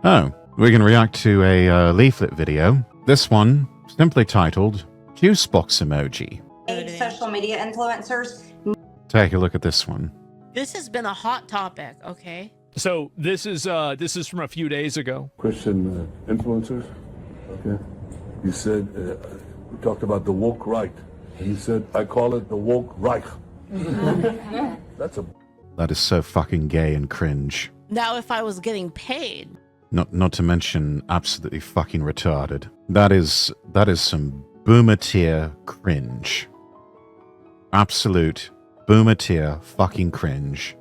Oh, we're going to react to a leaflet video. This one, simply titled, Juice Box Emoji. Social media influencers. Take a look at this one. This has been a hot topic, okay? So this is from a few days ago. Christian influencers, okay? You said, we talked about the woke right. And you said, I call it the woke Reich. That is so fucking gay and cringe. Now, if I was getting paid. Not to mention absolutely fucking retarded. That is some boomer tier cringe. Absolute boomer tier fucking cringe.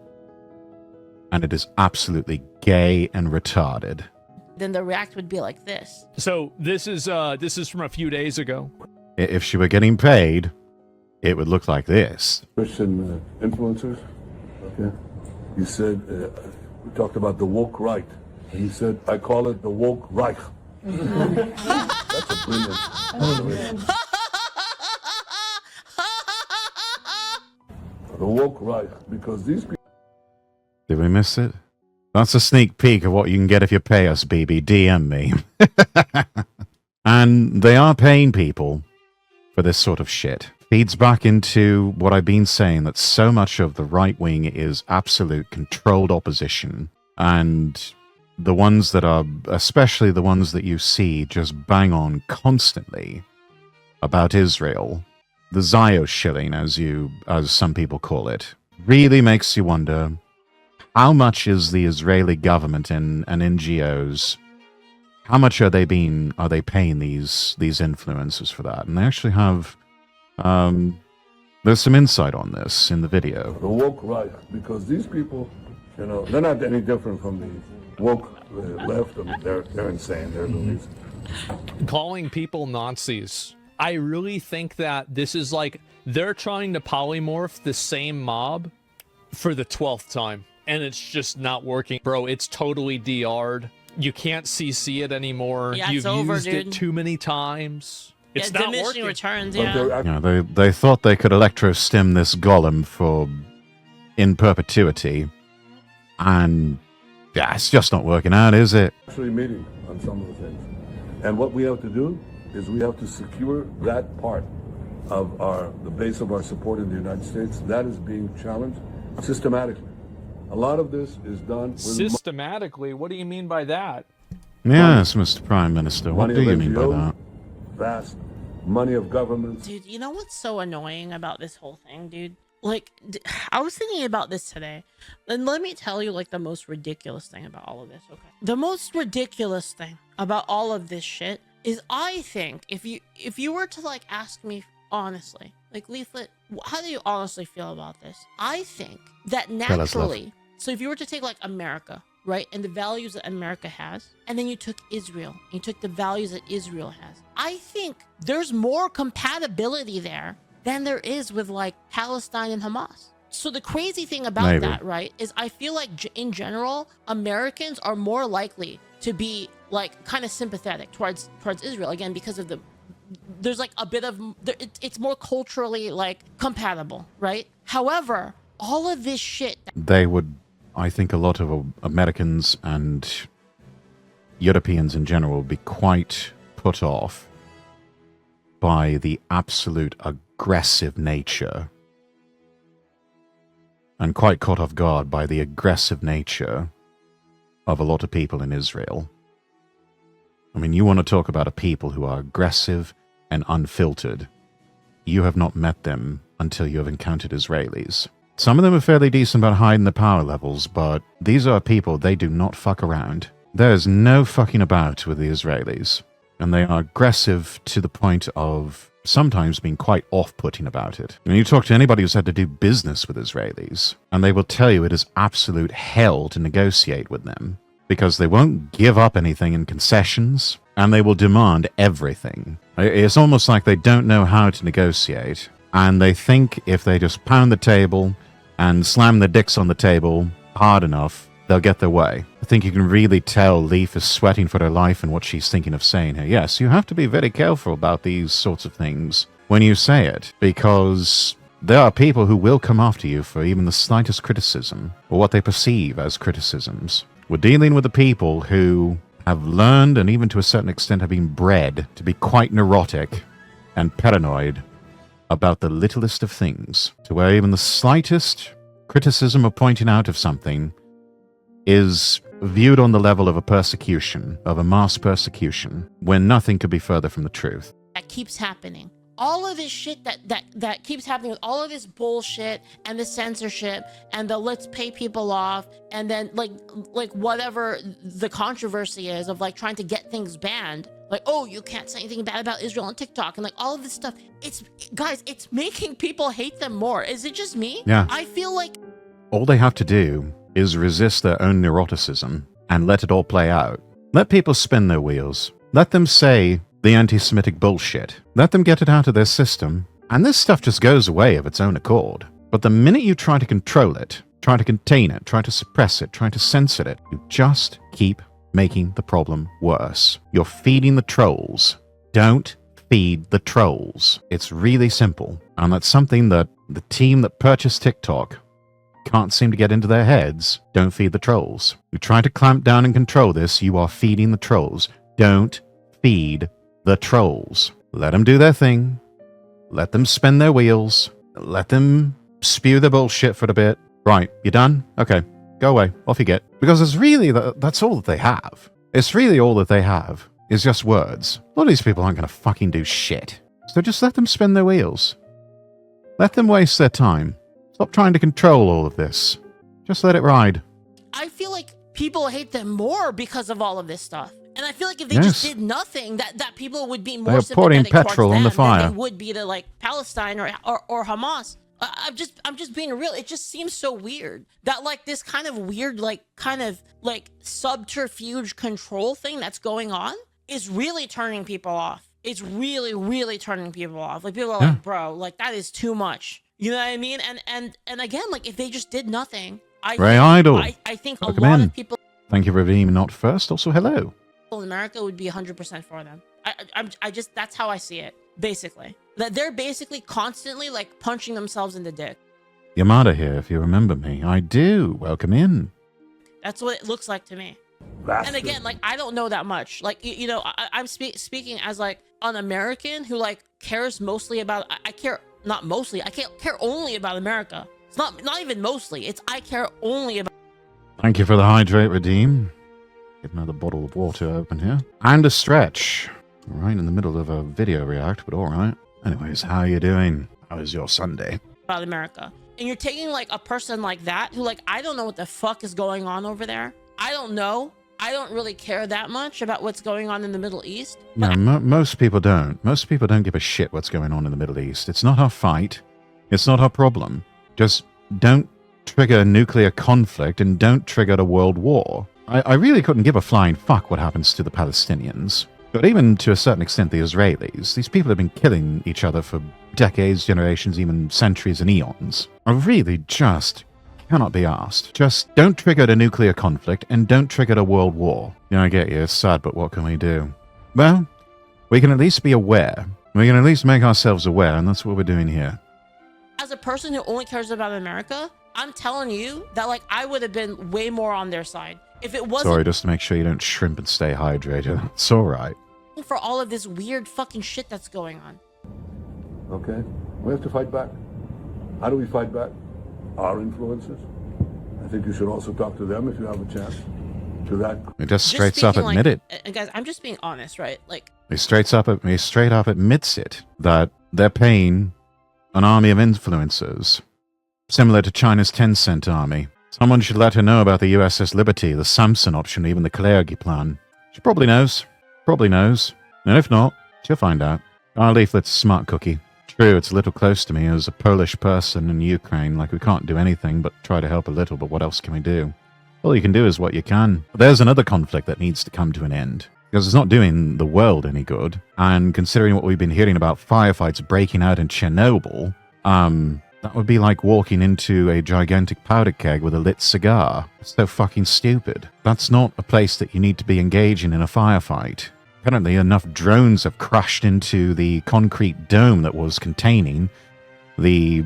And it is absolutely gay and retarded. Then the react would be like this. So this is from a few days ago. If she were getting paid, it would look like this. Christian influencers, okay? You said, we talked about the woke right. And you said, I call it the woke Reich. That's a brilliant. The woke Reich, because these people. Did we miss it? That's a sneak peek of what you can get if you pay us, BB. DM me. And they are paying people for this sort of shit. Feeds back into what I've been saying, that so much of the right wing is absolute controlled opposition. And the ones that are, especially the ones that you see just bang on constantly about Israel, the Zio shilling, as some people call it, really makes you wonder, how much is the Israeli government and NGOs, how much are they paying these influencers for that? And they actually have, there's some insight on this in the video. The woke right, because these people, you know, they're not any different from the woke left. I mean, they're insane. They're loonies. Calling people Nazis. I really think that this is like, they're trying to polymorph the same mob for the 12th time. And it's just not working. Bro, it's totally DR'd. You can't CC it anymore. Yeah, You've it's over, used dude. it too many times. It's yeah, not diminishing working. returns, But yeah. Yeah, they thought they could electro-stim this golem for in perpetuity. And yeah, it's just not working out, is it? Actually meeting on some of the things. And what we have to do is we have to secure that part of the base of our support in the United States. That is being challenged systematically. A lot of this is done with Systematically? What do you mean by that? Yes, Mr. Prime Minister, what do you mean by NGOs, that? vast money of governments. Dude, you know what's so annoying about this whole thing, dude? Like, I was thinking about this today. And let me tell you, like, the most ridiculous thing about all of this, okay? The most ridiculous thing about all of this shit is, I think, if you were to, like, ask me honestly, like, Leaflet, how do you honestly feel about this? I think that naturally, so if you were to take, like, America, right, and the values that America has, and then you took Israel, and you took the values that Israel has, I think there's more compatibility there than there is with, like, Palestine and Hamas. So the crazy thing about that, right, is I feel like in general, Americans are more likely to be, like, kind of sympathetic towards Israel, again, because of there's like a bit of, it's more culturally, like, compatible, right? However, all of this shit. They would, I think a lot of Americans and Europeans in general would be quite put off by the absolute aggressive nature, and quite caught off guard by the aggressive nature of a lot of people in Israel. I mean, you want to talk about a people who are aggressive and unfiltered. You have not met them until you have encountered Israelis. Some of them are fairly decent about hiding the power levels, but these are people, they do not fuck around. There is no fucking about with the Israelis. And they are aggressive to the point of sometimes being quite off-putting about it. When you talk to anybody who's had to do business with Israelis, and they will tell you it is absolute hell to negotiate with them, because they won't give up anything in concessions, and they will demand everything. It's almost like they don't know how to negotiate, and they think if they just pound the table and slam their dicks on the table hard enough, they'll get their way. I think you can really tell Leaf is sweating for her life and what she's thinking of saying here. Yes, you have to be very careful about these sorts of things when you say it, because there are people who will come after you for even the slightest criticism, or what they perceive as criticisms. We're dealing with the people who have learned, and even to a certain extent have been bred, to be quite neurotic and paranoid about the littlest of things, to where even the slightest criticism or pointing out of something is viewed on the level of a persecution, of a mass persecution, when nothing could be further from the truth. That keeps happening. All of this shit that keeps happening with all of this bullshit and the censorship and the let's pay people off, and then like whatever the controversy is of like trying to get things banned, like, oh, you can't say anything bad about Israel on TikTok, and like all of this stuff. It's making people hate them more. Is it just me? Yeah. I feel like All they have to do is resist their own neuroticism and let it all play out. Let people spin their wheels. Let them say the anti-Semitic bullshit. Let them get it out of their system, and this stuff just goes away of its own accord. But the minute you try to control it, try to contain it, try to suppress it, try to censor it, you just keep making the problem worse. You're feeding the trolls. Don't feed the trolls. It's really simple, and that's something that the team that purchased TikTok can't seem to get into their heads. Don't feed the trolls. You try to clamp down and control this, you are feeding the trolls. Don't feed the trolls. Let them do their thing. Let them spin their wheels. Let them spew their bullshit for a bit. Right, you done? Okay, go away. Off you get. Because it's really, that's all that they have. It's really all that they have is just words. A lot of these people aren't going to fucking do shit. So just let them spin their wheels. Let them waste their time. Stop trying to control all of this. Just let it ride. I feel like people hate them more because of all of this stuff. And I feel like if they Yes. just did nothing, that people would be more They are pouring sympathetic towards petrol on the them fire. than they would be to like Palestine or Hamas. I'm just being real. It just seems so weird that like this kind of weird kind of subterfuge control thing that's going on is really turning people off. It's really turning people off. Like people are like, bro, like that is too much. You know what I mean? And again, like if they just did nothing, Ray Idol. I think Welcome a lot in. of people Thank you for being not first. Also, hello. in America would be 100% for them. I just that's how I see it. Basically, that they're basically constantly like punching themselves in the dick. Yamada here, if you remember me. I do. Welcome in. That's what it looks like to me. Bastard. And again, like I don't know that much. Like you know, I'm speaking as like an American who like cares mostly about. I care not mostly. I can't care only about America. It's not even mostly. It's I care only about. Thank you for the hydrate, Redeem. Get another bottle of water open here. And a stretch. Right in the middle of a video react, but alright. Anyways, how you doing? How was your Sunday? About America. And you're taking like a person like that who like I don't know what the fuck is going on over there. I don't know. I don't really care that much about what's going on in the Middle East. No, most people don't. Most people don't give a shit what's going on in the Middle East. It's not our fight. It's not our problem. Just don't trigger nuclear conflict and don't trigger a world war. I really couldn't give a flying fuck what happens to the Palestinians. But even to a certain extent, the Israelis, these people have been killing each other for decades, generations, even centuries and eons. I really just cannot be asked. Just don't trigger a nuclear conflict and don't trigger a world war. Yeah, I get you. It's sad, but what can we do? Well, we can at least be aware. We can at least make ourselves aware, and that's what we're doing here. As a person who only cares about America, I'm telling you that like I would have been way more on their side if it wasn't Sorry, just to make sure you don't shrimp and stay hydrated. It's all right. for all of this weird fucking shit that's going on. Okay? We have to fight back. How do we fight back? Our influences. I think you should also talk to them if you have a chance. To that. He just straight up speaking, admit it. And guys, I'm just being honest, right? Like, He straight up admits it, that they're paying an army of influencers, similar to China's Tencent army. Someone should let her know about the USS Liberty, the Samson option, even the Kalergi plan. She probably knows. Probably knows. And if not, she'll find out. Our leaflet's a smart cookie. True, it's a little close to me as a Polish person in Ukraine. Like, we can't do anything but try to help a little, but what else can we do? All you can do is what you can. But there's another conflict that needs to come to an end. Because it's not doing the world any good. And considering what we've been hearing about firefights breaking out in Chernobyl, that would be like walking into a gigantic powder keg with a lit cigar. It's so fucking stupid. That's not a place that you need to be engaging in a firefight. Apparently enough drones have crashed into the concrete dome that was containing the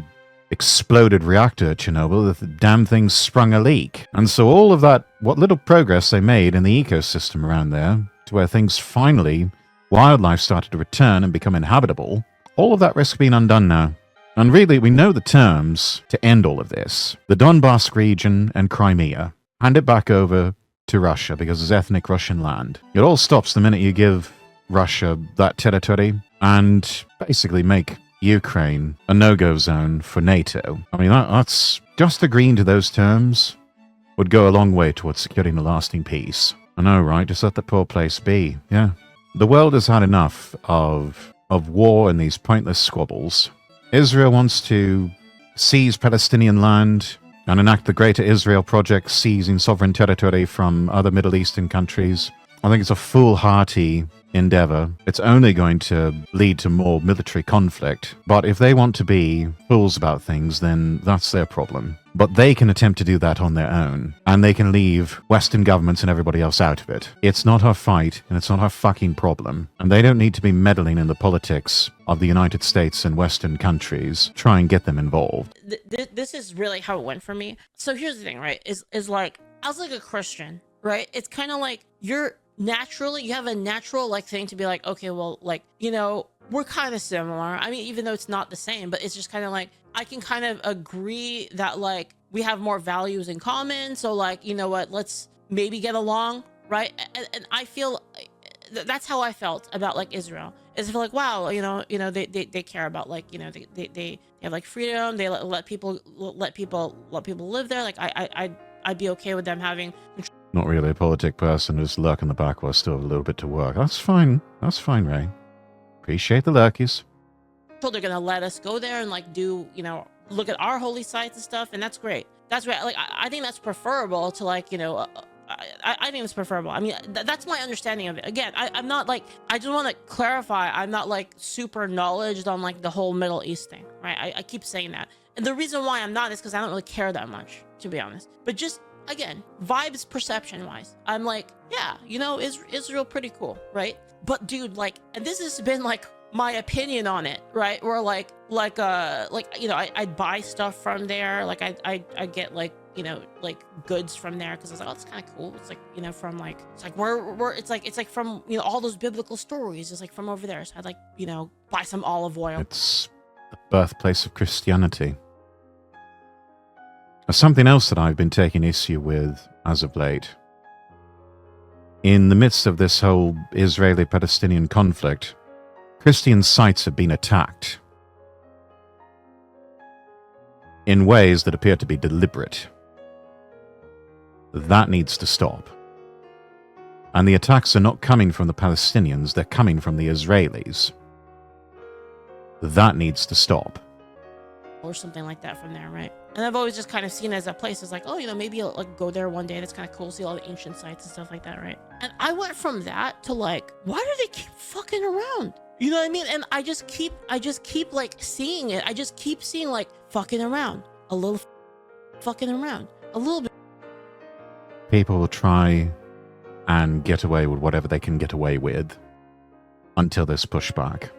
exploded reactor at Chernobyl, the damn thing sprung a leak. And so all of that, what little progress they made in the ecosystem around there, to where things finally, wildlife started to return and become inhabitable, all of that risk being undone now. And really, we know the terms to end all of this. The Donbass region and Crimea. Hand it back over to Russia because it's ethnic Russian land. It all stops the minute you give Russia that territory and basically make Ukraine a no-go zone for NATO. I mean, that's just agreeing to those terms would go a long way towards securing a lasting peace. I know, right? Just let the poor place be. Yeah. The world has had enough of war and these pointless squabbles. Israel wants to seize Palestinian land and enact the Greater Israel Project, seizing sovereign territory from other Middle Eastern countries. I think it's a foolhardy endeavor. It's only going to lead to more military conflict. But if they want to be fools about things, then that's their problem. But they can attempt to do that on their own, and they can leave Western governments and everybody else out of it. It's not our fight, and it's not our fucking problem. And they don't need to be meddling in the politics of the United States and Western countries. Try and get them involved. This is really how it went for me. So here's the thing, right? Is like, I was like a Christian, right? It's kind of like you have a natural like thing to be like, okay, well, like, you know, we're kind of similar. I mean, even though it's not the same, but it's just kind of like, I can kind of agree that like we have more values in common. So like, you know what, let's have get along, right? And I feel that's how I felt about like Israel. Is I feel like, wow, they care about like, they have like freedom. They let people live there. Like I'd be okay with them having. Not really a politic person, just lurk in the back while still have a little bit to work. That's fine. That's fine, Ray. Appreciate the lurkies. So they're gonna let us go there and like do, look at our holy sites and stuff, and that's great. That's great. Like I think that's preferable to like, I think it's preferable. I mean, that's my understanding of it. Again, I'm not like, I just want to clarify, I'm not like super knowledgeable on like the whole Middle East thing, right? I keep saying that. And the reason why I'm not is because I don't really care that much, to be honest. But just, again, vibes perception wise, I'm like, yeah, Israel pretty cool, right? But dude, like, and this has been like my opinion on it, right? Or I'd buy stuff from there. Like I get like, like goods from there because I was like, oh, it's kind of cool. It's like, from like, it's like it's like from, all those biblical stories. It's like from over there. So I'd like, buy some olive oil. It's the birthplace of Christianity. Something else that I've been taking issue with as of late. In the midst of this whole Israeli-Palestinian conflict, Christian sites have been attacked in ways that appear to be deliberate. That needs to stop. And the attacks are not coming from the Palestinians, they're coming from the Israelis. That needs to stop. Or something like that from there, right? And I've always just kind of seen it as a place as like, oh, maybe I'll like go there one day. That's kind of cool. See all the ancient sites and stuff like that, right? And I went from that to like, why do they keep fucking around? You know what I mean? And I just keep like seeing it. I just keep seeing like fucking around, a little fucking around, a little bit. People will try and get away with whatever they can get away with until there's pushback.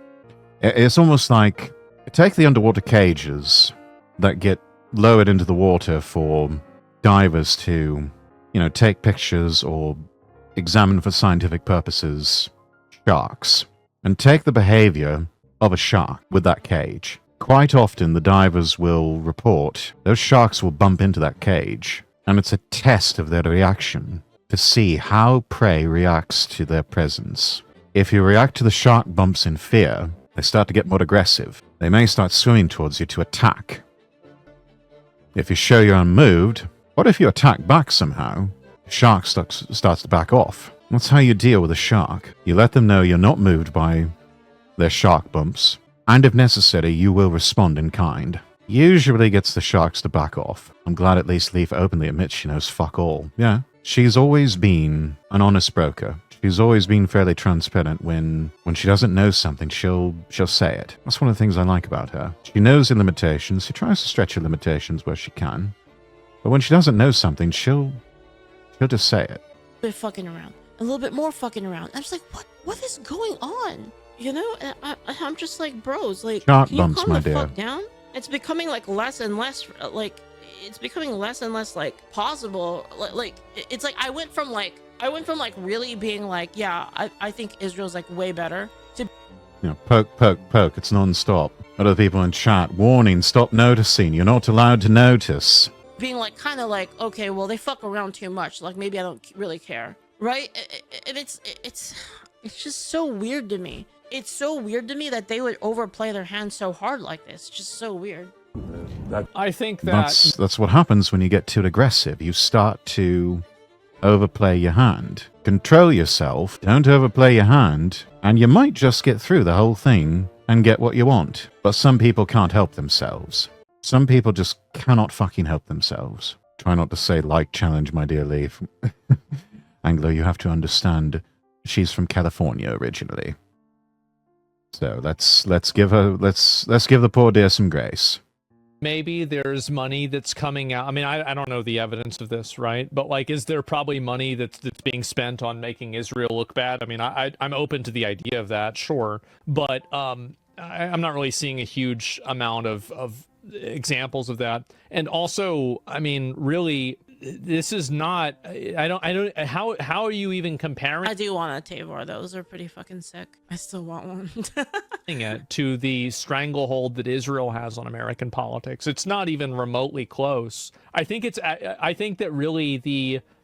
It's almost like, take the underwater cages that get lowered into the water for divers to, take pictures or examine for scientific purposes sharks, and take the behavior of a shark with that cage. Quite often the divers will report those sharks will bump into that cage, and it's a test of their reaction to see how prey reacts to their presence. If you react to the shark bumps in fear, they start to get more aggressive. They may start swimming towards you to attack. If you show you're unmoved, what if you attack back somehow? The shark starts to back off. That's how you deal with a shark. You let them know you're not moved by their shark bumps, and if necessary, you will respond in kind. Usually gets the sharks to back off. I'm glad at least Leaf openly admits she knows fuck all. Yeah, she's always been an honest broker. She's always been fairly transparent. When she doesn't know something, she'll say it. That's one of the things I like about her. She knows her limitations. She tries to stretch her limitations where she can. But when she doesn't know something, she'll just say it. They're fucking around. A little bit more fucking around. I'm just like, what is going on? And I'm just like, bros, like, shark can you bumps, calm my the dear. fuck down? it's becoming like less and less like it's becoming less and less like possible. Like it's like I went from like really being like, yeah, I think Israel's like way better to Poke, poke, poke. It's non-stop. Other people in chat, warning, stop noticing. You're not allowed to notice. being like kind of like, okay, well, they fuck around too much. Like maybe I don't really care, right? And it's just so weird to me. It's so weird to me that they would overplay their hand so hard like this. It's just so weird. I think that That's what happens when you get too aggressive. You start to overplay your hand. Control yourself, don't overplay your hand, and you might just get through the whole thing and get what you want. But some people can't help themselves. Some people just cannot fucking help themselves. Try not to say like challenge, my dear Lee. Anglo, you have to understand she's from California originally. So let's give the poor dear some grace. maybe there's money that's coming out. I mean, I don't know the evidence of this, right? But like, is there probably money that's being spent on making Israel look bad? I mean, I'm open to the idea of that, sure, but I'm not really seeing a huge amount of examples of that. And also, I mean, really, this is not. I don't. How are you even comparing? I do want a Tabor. Those are pretty fucking sick. I still want one. It to the stranglehold that Israel has on American politics. It's not even remotely close. I think that really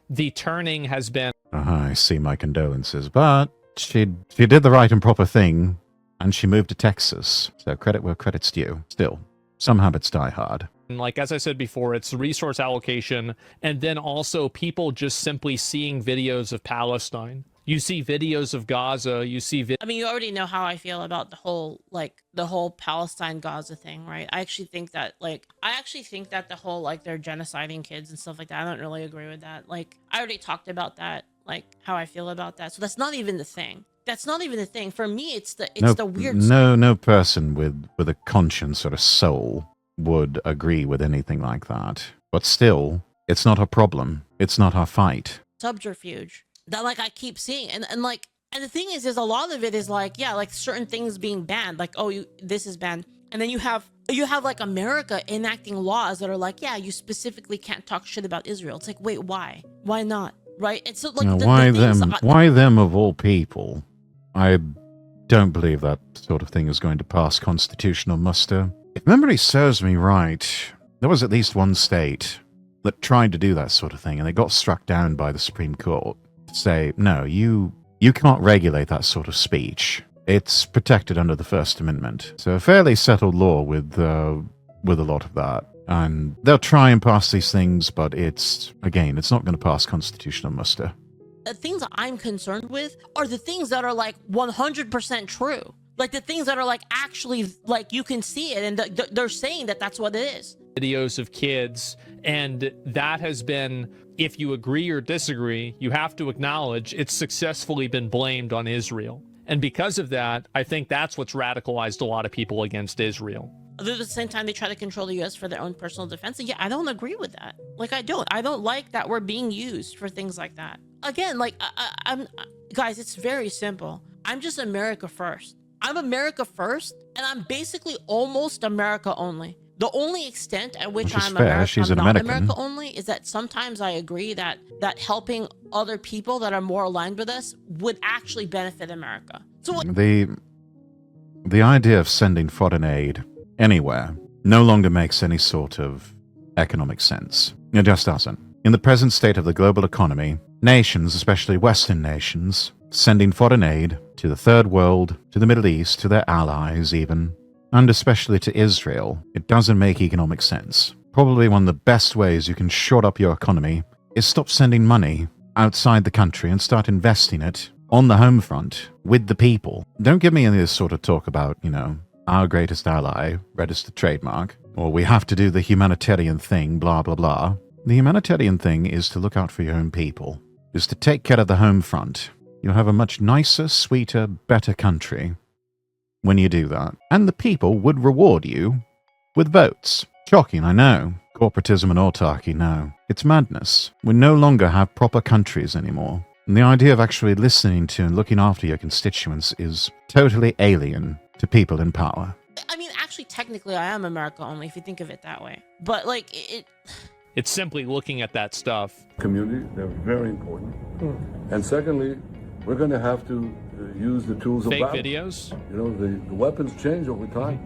the turning has been. I see my condolences, but she did the right and proper thing, and she moved to Texas. So credit where credit's due. Still, some habits die hard. Like, as I said before, it's resource allocation, and then also people just simply seeing videos of Palestine. You see videos of Gaza, you see I mean, you already know how I feel about the whole Palestine Gaza thing, right? I actually think that the whole, like, they're genociding kids and stuff like that, I don't really agree with that. Like, I already talked about that, like, how I feel about that. So that's not even the thing. That's not even the thing. For me, it's the weird stuff. No person with a conscience or a soul would agree with anything like that. But still, it's not a problem. It's not our fight. Subterfuge that, like, I keep seeing, and the thing is a lot of it is like, yeah, like certain things being banned, like, oh, this is banned, and then you have like America enacting laws that are like, yeah, you specifically can't talk shit about Israel. It's like, wait, why not, right? It's so, like, why them of all people? I don't believe that sort of thing is going to pass constitutional muster. If memory serves me right, there was at least one state that tried to do that sort of thing, and they got struck down by the Supreme Court to say, no, you can't regulate that sort of speech. It's protected under the First Amendment. So a fairly settled law with a lot of that. And they'll try and pass these things, but it's not going to pass constitutional muster. The things that I'm concerned with are the things that are like 100% true. Like the things that are like actually like you can see it and they're saying that that's what it is. Videos of kids, and that has been, if you agree or disagree, you have to acknowledge it's successfully been blamed on Israel. And because of that, I think that's what's radicalized a lot of people against Israel. At the same time, they try to control the U.S. for their own personal defense. And yeah, I don't agree with that. Like, I don't like that we're being used for things like that. Again, like, I'm guys, it's very simple. I'm just America first. I'm America first, and I'm basically almost America only. The only extent at which I'm not America only is that sometimes I agree that helping other people that are more aligned with us would actually benefit America. So the idea of sending foreign aid anywhere no longer makes any sort of economic sense. It just doesn't. In the present state of the global economy, nations, especially Western nations, sending foreign aid to the Third World, to the Middle East, to their allies even, and especially to Israel, it doesn't make economic sense. Probably one of the best ways you can shore up your economy is stop sending money outside the country and start investing it on the home front with the people. Don't give me any of this sort of talk about, our greatest ally, registered trademark, or we have to do the humanitarian thing, blah, blah, blah. The humanitarian thing is to look out for your own people, is to take care of the home front. You'll have a much nicer, sweeter, better country when you do that. And the people would reward you with votes. Shocking, I know. Corporatism and autarky, no. It's madness. We no longer have proper countries anymore. And the idea of actually listening to and looking after your constituents is totally alien to people in power. I mean, actually, technically, I am America only if you think of it that way. But like, It's simply looking at that stuff. Community, they're very important. And secondly, we're going to have to use the tools of Fake battle. videos. You know, the weapons change over time.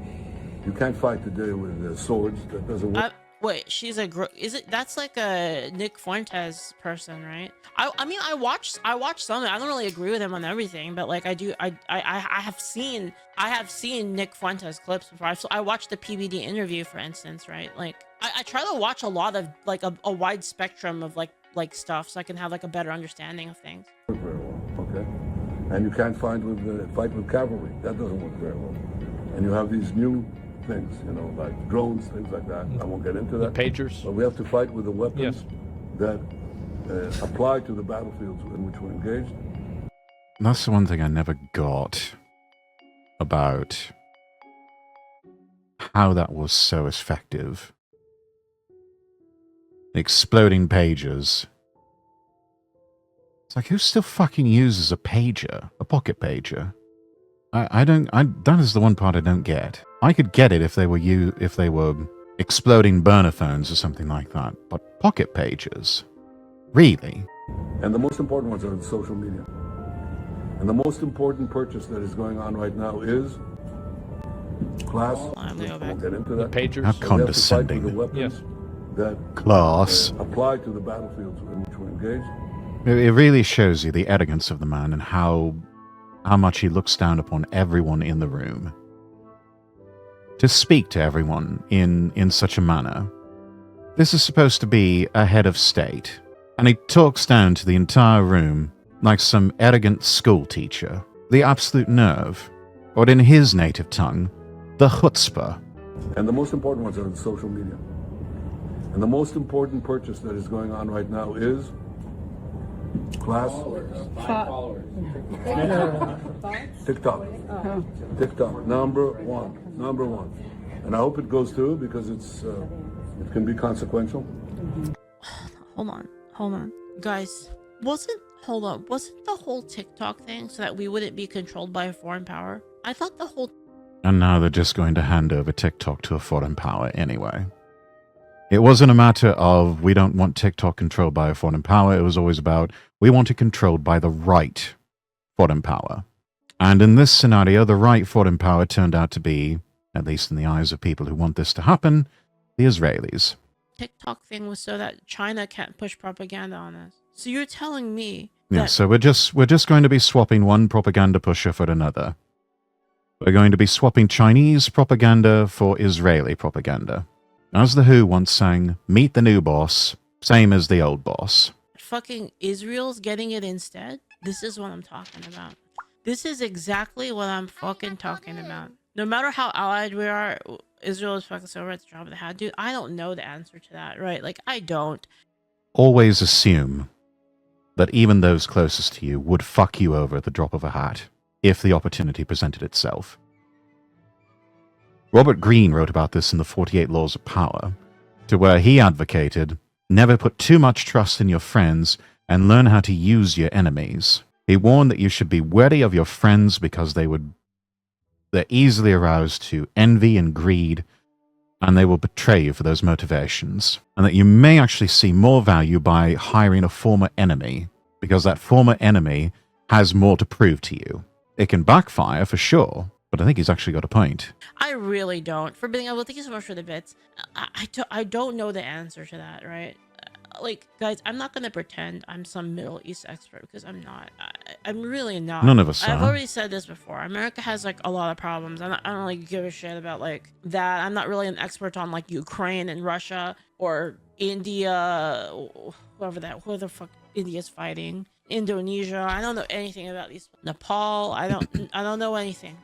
You can't fight today with swords. That doesn't work. wait, she's a is it? That's like a Nick Fuentes person, right? I mean, I watched some. I don't really agree with him on everything, but like I do. I have seen Nick Fuentes clips before. I watched the PBD interview, for instance, right? Like I try to watch a lot of like a wide spectrum of like stuff, so I can have like a better understanding of things. Very well, okay? And you can't fight with cavalry. That doesn't work very well. And you have these new things, you know, like drones, things like that. I won't get into that. Pagers. But we have to fight with the weapons that apply to the battlefields in which we're engaged. That's the one thing I never got about how that was so effective. Exploding pagers. It's like, who still fucking uses a pager? A pocket pager? That is the one part I don't get. I could get it if they were exploding burner phones or something like that, but pocket pagers? Really? And the most important ones are in social media. And the most important purchase that is going on right now is class. I'm gonna go I back. won't get into that. Pagers. How But we have to fight condescending. with the weapons Yes. that Class. apply to the battlefields in which we're engaged. It really shows you the arrogance of the man and how much he looks down upon everyone in the room. To speak to everyone in such a manner. This is supposed to be a head of state, and he talks down to the entire room like some arrogant school teacher. The absolute nerve, or in his native tongue, the chutzpah. And the most important ones are in social media. And the most important purchase that is going on right now is class. TikTok. TikTok. Number one. And I hope it goes through because it can be consequential. Hold on. Guys, wasn't the whole TikTok thing so that we wouldn't be controlled by a foreign power? I thought the whole... And now they're just going to hand over TikTok to a foreign power anyway. It wasn't a matter of we don't want TikTok controlled by a foreign power. It was always about we want it controlled by the right foreign power. And in this scenario, the right foreign power turned out to be, at least in the eyes of people who want this to happen, the Israelis. TikTok thing was so that China can't push propaganda on us. So you're telling me Yeah, that... so we're just going to be swapping one propaganda pusher for another. We're going to be swapping Chinese propaganda for Israeli propaganda. As the Who once sang, meet the new boss, same as the old boss. fucking Israel's getting it instead? This is what I'm talking about. This is exactly what I'm fucking talking about. No matter how allied we are, Israel is fucking so at the drop of the hat. Dude, I don't know the answer to that, right? Like, I don't. Always assume that even those closest to you would fuck you over at the drop of a hat if the opportunity presented itself. Robert Greene wrote about this in the 48 Laws of Power, to where he advocated, never put too much trust in your friends and learn how to use your enemies. He warned that you should be wary of your friends because they're easily aroused to envy and greed, and they will betray you for those motivations. And that you may actually see more value by hiring a former enemy, because that former enemy has more to prove to you. It can backfire for sure, but I think he's actually got a point. I really don't. Forbidding, I will thank you so much for the bits. I don't know the answer to that, right? Like, guys, I'm not going to pretend I'm some Middle East expert, because I'm not. I'm really not. None of us I've are. already said this before. America has, like, a lot of problems. I don't really give a shit about, like, that. I'm not really an expert on, like, Ukraine and Russia or India, whoever the fuck India's fighting. Indonesia. I don't know anything about these. Nepal. I don't know anything.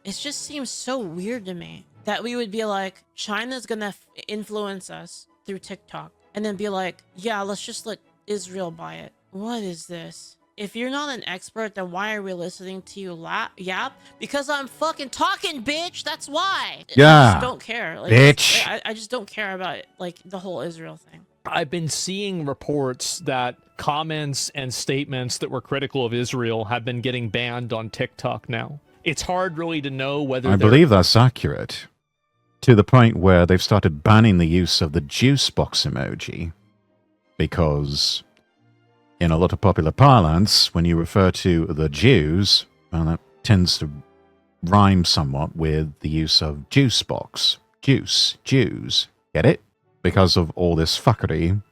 It just seems so weird to me that we would be like, China's gonna influence us through TikTok, and then be like, yeah, let's just let Israel buy it. What is this? If you're not an expert, then why are we listening to you yap? Because I'm fucking talking, bitch. That's why. Yeah, I just don't care. Like, bitch. I just don't care about it, like the whole Israel thing. I've been seeing reports that comments and statements that were critical of Israel have been getting banned on TikTok now. it's hard really to know whether I they're- believe that's accurate. To the point where they've started banning the use of the juice box emoji. Because in a lot of popular parlance, when you refer to the Jews, well, that tends to rhyme somewhat with the use of juice box. Juice. Jews. Get it? Because of all this fuckery,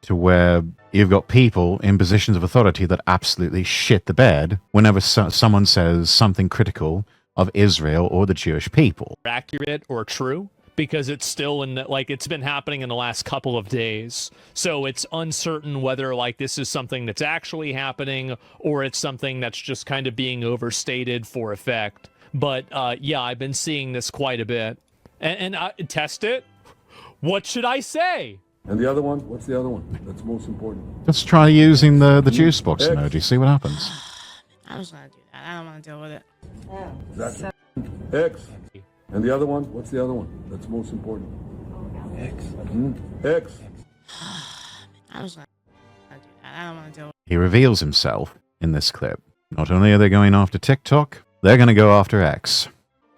to where you've got people in positions of authority that absolutely shit the bed whenever someone says something critical of Israel or the Jewish people. accurate or true, because it's still in like it's been happening in the last couple of days, so it's uncertain whether like this is something that's actually happening or it's something that's just kind of being overstated for effect. But yeah, I've been seeing this quite a bit. And test it. What should I say? And the other one, what's the other one? That's most important. Just try using the juice box emoji, see what happens. I was gonna do that. I don't want to deal with it. That's X. And the other one, what's the other one? That's most important. X. X. I was gonna do that. I don't want to deal with it. He reveals himself in this clip. Not only are they going after TikTok, they're going to go after X.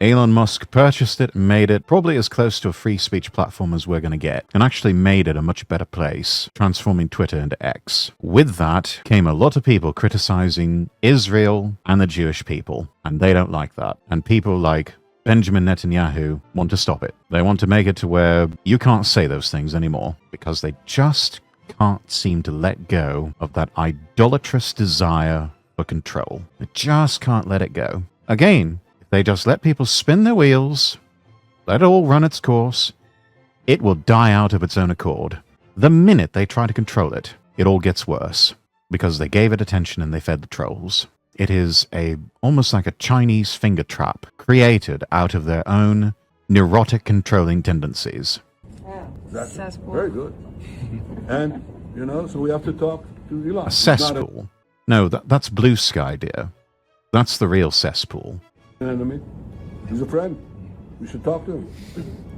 Elon Musk purchased it and made it probably as close to a free speech platform as we're going to get, and actually made it a much better place, transforming Twitter into X. With that came a lot of people criticizing Israel and the Jewish people, and they don't like that. And people like Benjamin Netanyahu want to stop it. They want to make it to where you can't say those things anymore, because they just can't seem to let go of that idolatrous desire for control. They just can't let it go. Again, they just let people spin their wheels, let it all run its course, it will die out of its own accord. The minute they try to control it, it all gets worse, because they gave it attention and they fed the trolls. It is almost like a Chinese finger trap, created out of their own neurotic controlling tendencies. That's very good. And, so we have to talk to Elon. A cesspool. No, that's blue sky, dear. That's the real cesspool. An enemy. He's a friend. We should talk to him.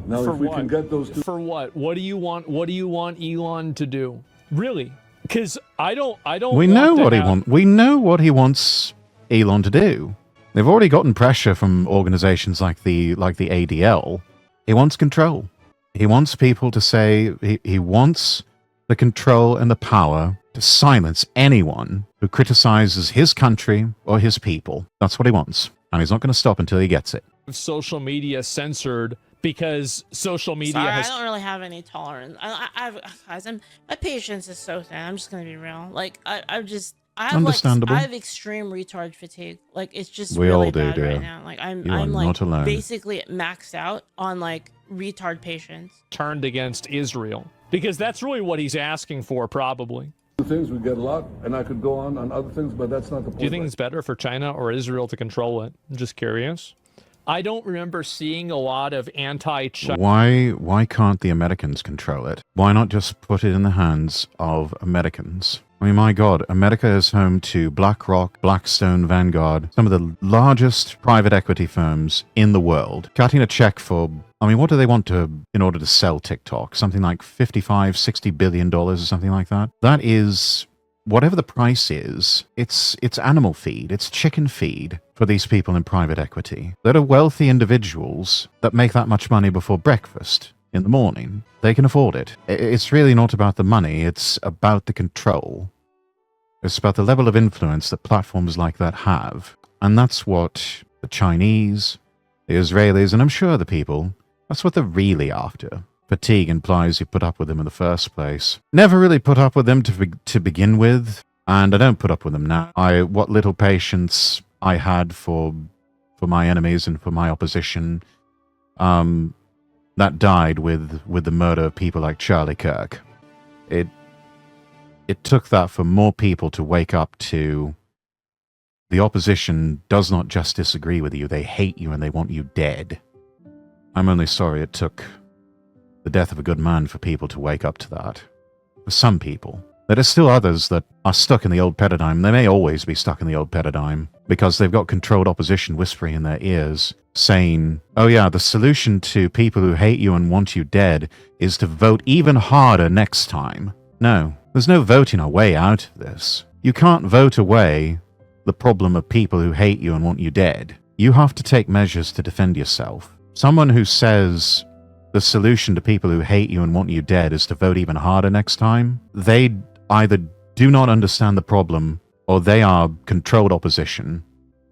Now, For if we what? can get those two. For what? What do you want? What do you want Elon to do? Really? Because I don't. We want know to what he have- wants. We know what he wants Elon to do. They've already gotten pressure from organizations like the ADL. He wants control. He wants people to say he wants the control and the power to silence anyone who criticizes his country or his people. That's what he wants. And he's not going to stop until he gets it. social media censored because social media Sorry, has I don't really have any tolerance. Guys, my patience is so thin. I'm just gonna be real. Like, I have Understandable. I have extreme retard fatigue. Like, it's just We really all do, bad dear. right now. Like, I'm You are like not alone. basically maxed out on like retard patience. turned against Israel because that's really what he's asking for, probably. Things we get a lot, and I could go on other things, but that's not the point. Do you think it's better for China or Israel to control it? I'm just curious. I don't remember seeing a lot of anti-China. Why can't the Americans control it? Why not just put it in the hands of Americans? I mean, my God, America is home to BlackRock, Blackstone, Vanguard, some of the largest private equity firms in the world, cutting a check for, I mean, what do they want in order to sell TikTok? Something like $55-60 billion or something like that? That is, whatever the price is, it's animal feed, it's chicken feed for these people in private equity. There are wealthy individuals that make that much money before breakfast in the morning. They can afford it. It's really not about the money, it's about the control. It's about the level of influence that platforms like that have. And that's what the Chinese, the Israelis, and I'm sure the people, that's what they're really after. Fatigue implies you put up with them in the first place. Never really put up with them to begin with, and I don't put up with them now. What little patience I had for my enemies and for my opposition, that died with the murder of people like Charlie Kirk. It took that for more people to wake up to the opposition does not just disagree with you, they hate you and they want you dead. I'm only sorry it took the death of a good man for people to wake up to that. For some people. There are still others that are stuck in the old paradigm. They may always be stuck in the old paradigm because they've got controlled opposition whispering in their ears, saying, oh yeah, the solution to people who hate you and want you dead is to vote even harder next time. No, there's no voting a way out of this. You can't vote away the problem of people who hate you and want you dead. You have to take measures to defend yourself. Someone who says the solution to people who hate you and want you dead is to vote even harder next time, they either do not understand the problem or they are controlled opposition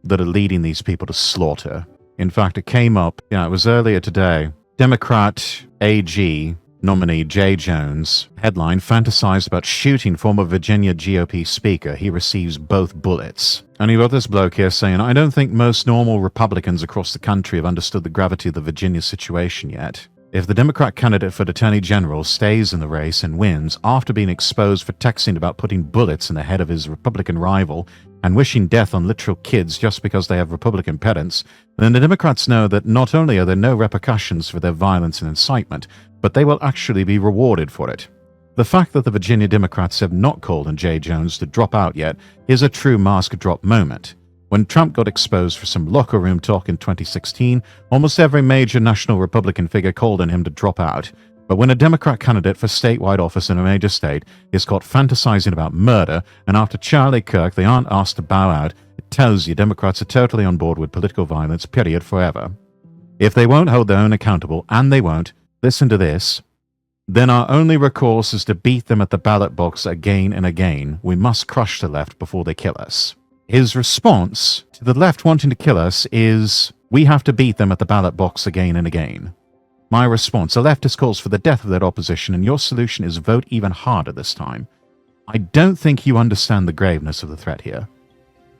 that are leading these people to slaughter. In fact, it came up, it was earlier today, Democrat AG nominee Jay Jones, headline, fantasized about shooting former Virginia GOP speaker. He receives both bullets. And he wrote this bloke here saying, I don't think most normal Republicans across the country have understood the gravity of the Virginia situation yet. If the Democrat candidate for Attorney General stays in the race and wins after being exposed for texting about putting bullets in the head of his Republican rival and wishing death on literal kids just because they have Republican parents, then the Democrats know that not only are there no repercussions for their violence and incitement, but they will actually be rewarded for it. The fact that the Virginia Democrats have not called on Jay Jones to drop out yet is a true mask drop moment. When Trump got exposed for some locker room talk in 2016, almost every major national Republican figure called on him to drop out. But when a Democrat candidate for statewide office in a major state is caught fantasizing about murder, and after Charlie Kirk they aren't asked to bow out, it tells you Democrats are totally on board with political violence, period, forever. If they won't hold their own accountable, and they won't, listen to this, then our only recourse is to beat them at the ballot box again and again. We must crush the left before they kill us. His response to the left wanting to kill us is, we have to beat them at the ballot box again and again. My response, the leftist calls for the death of their opposition, and your solution is vote even harder this time. I don't think you understand the graveness of the threat here.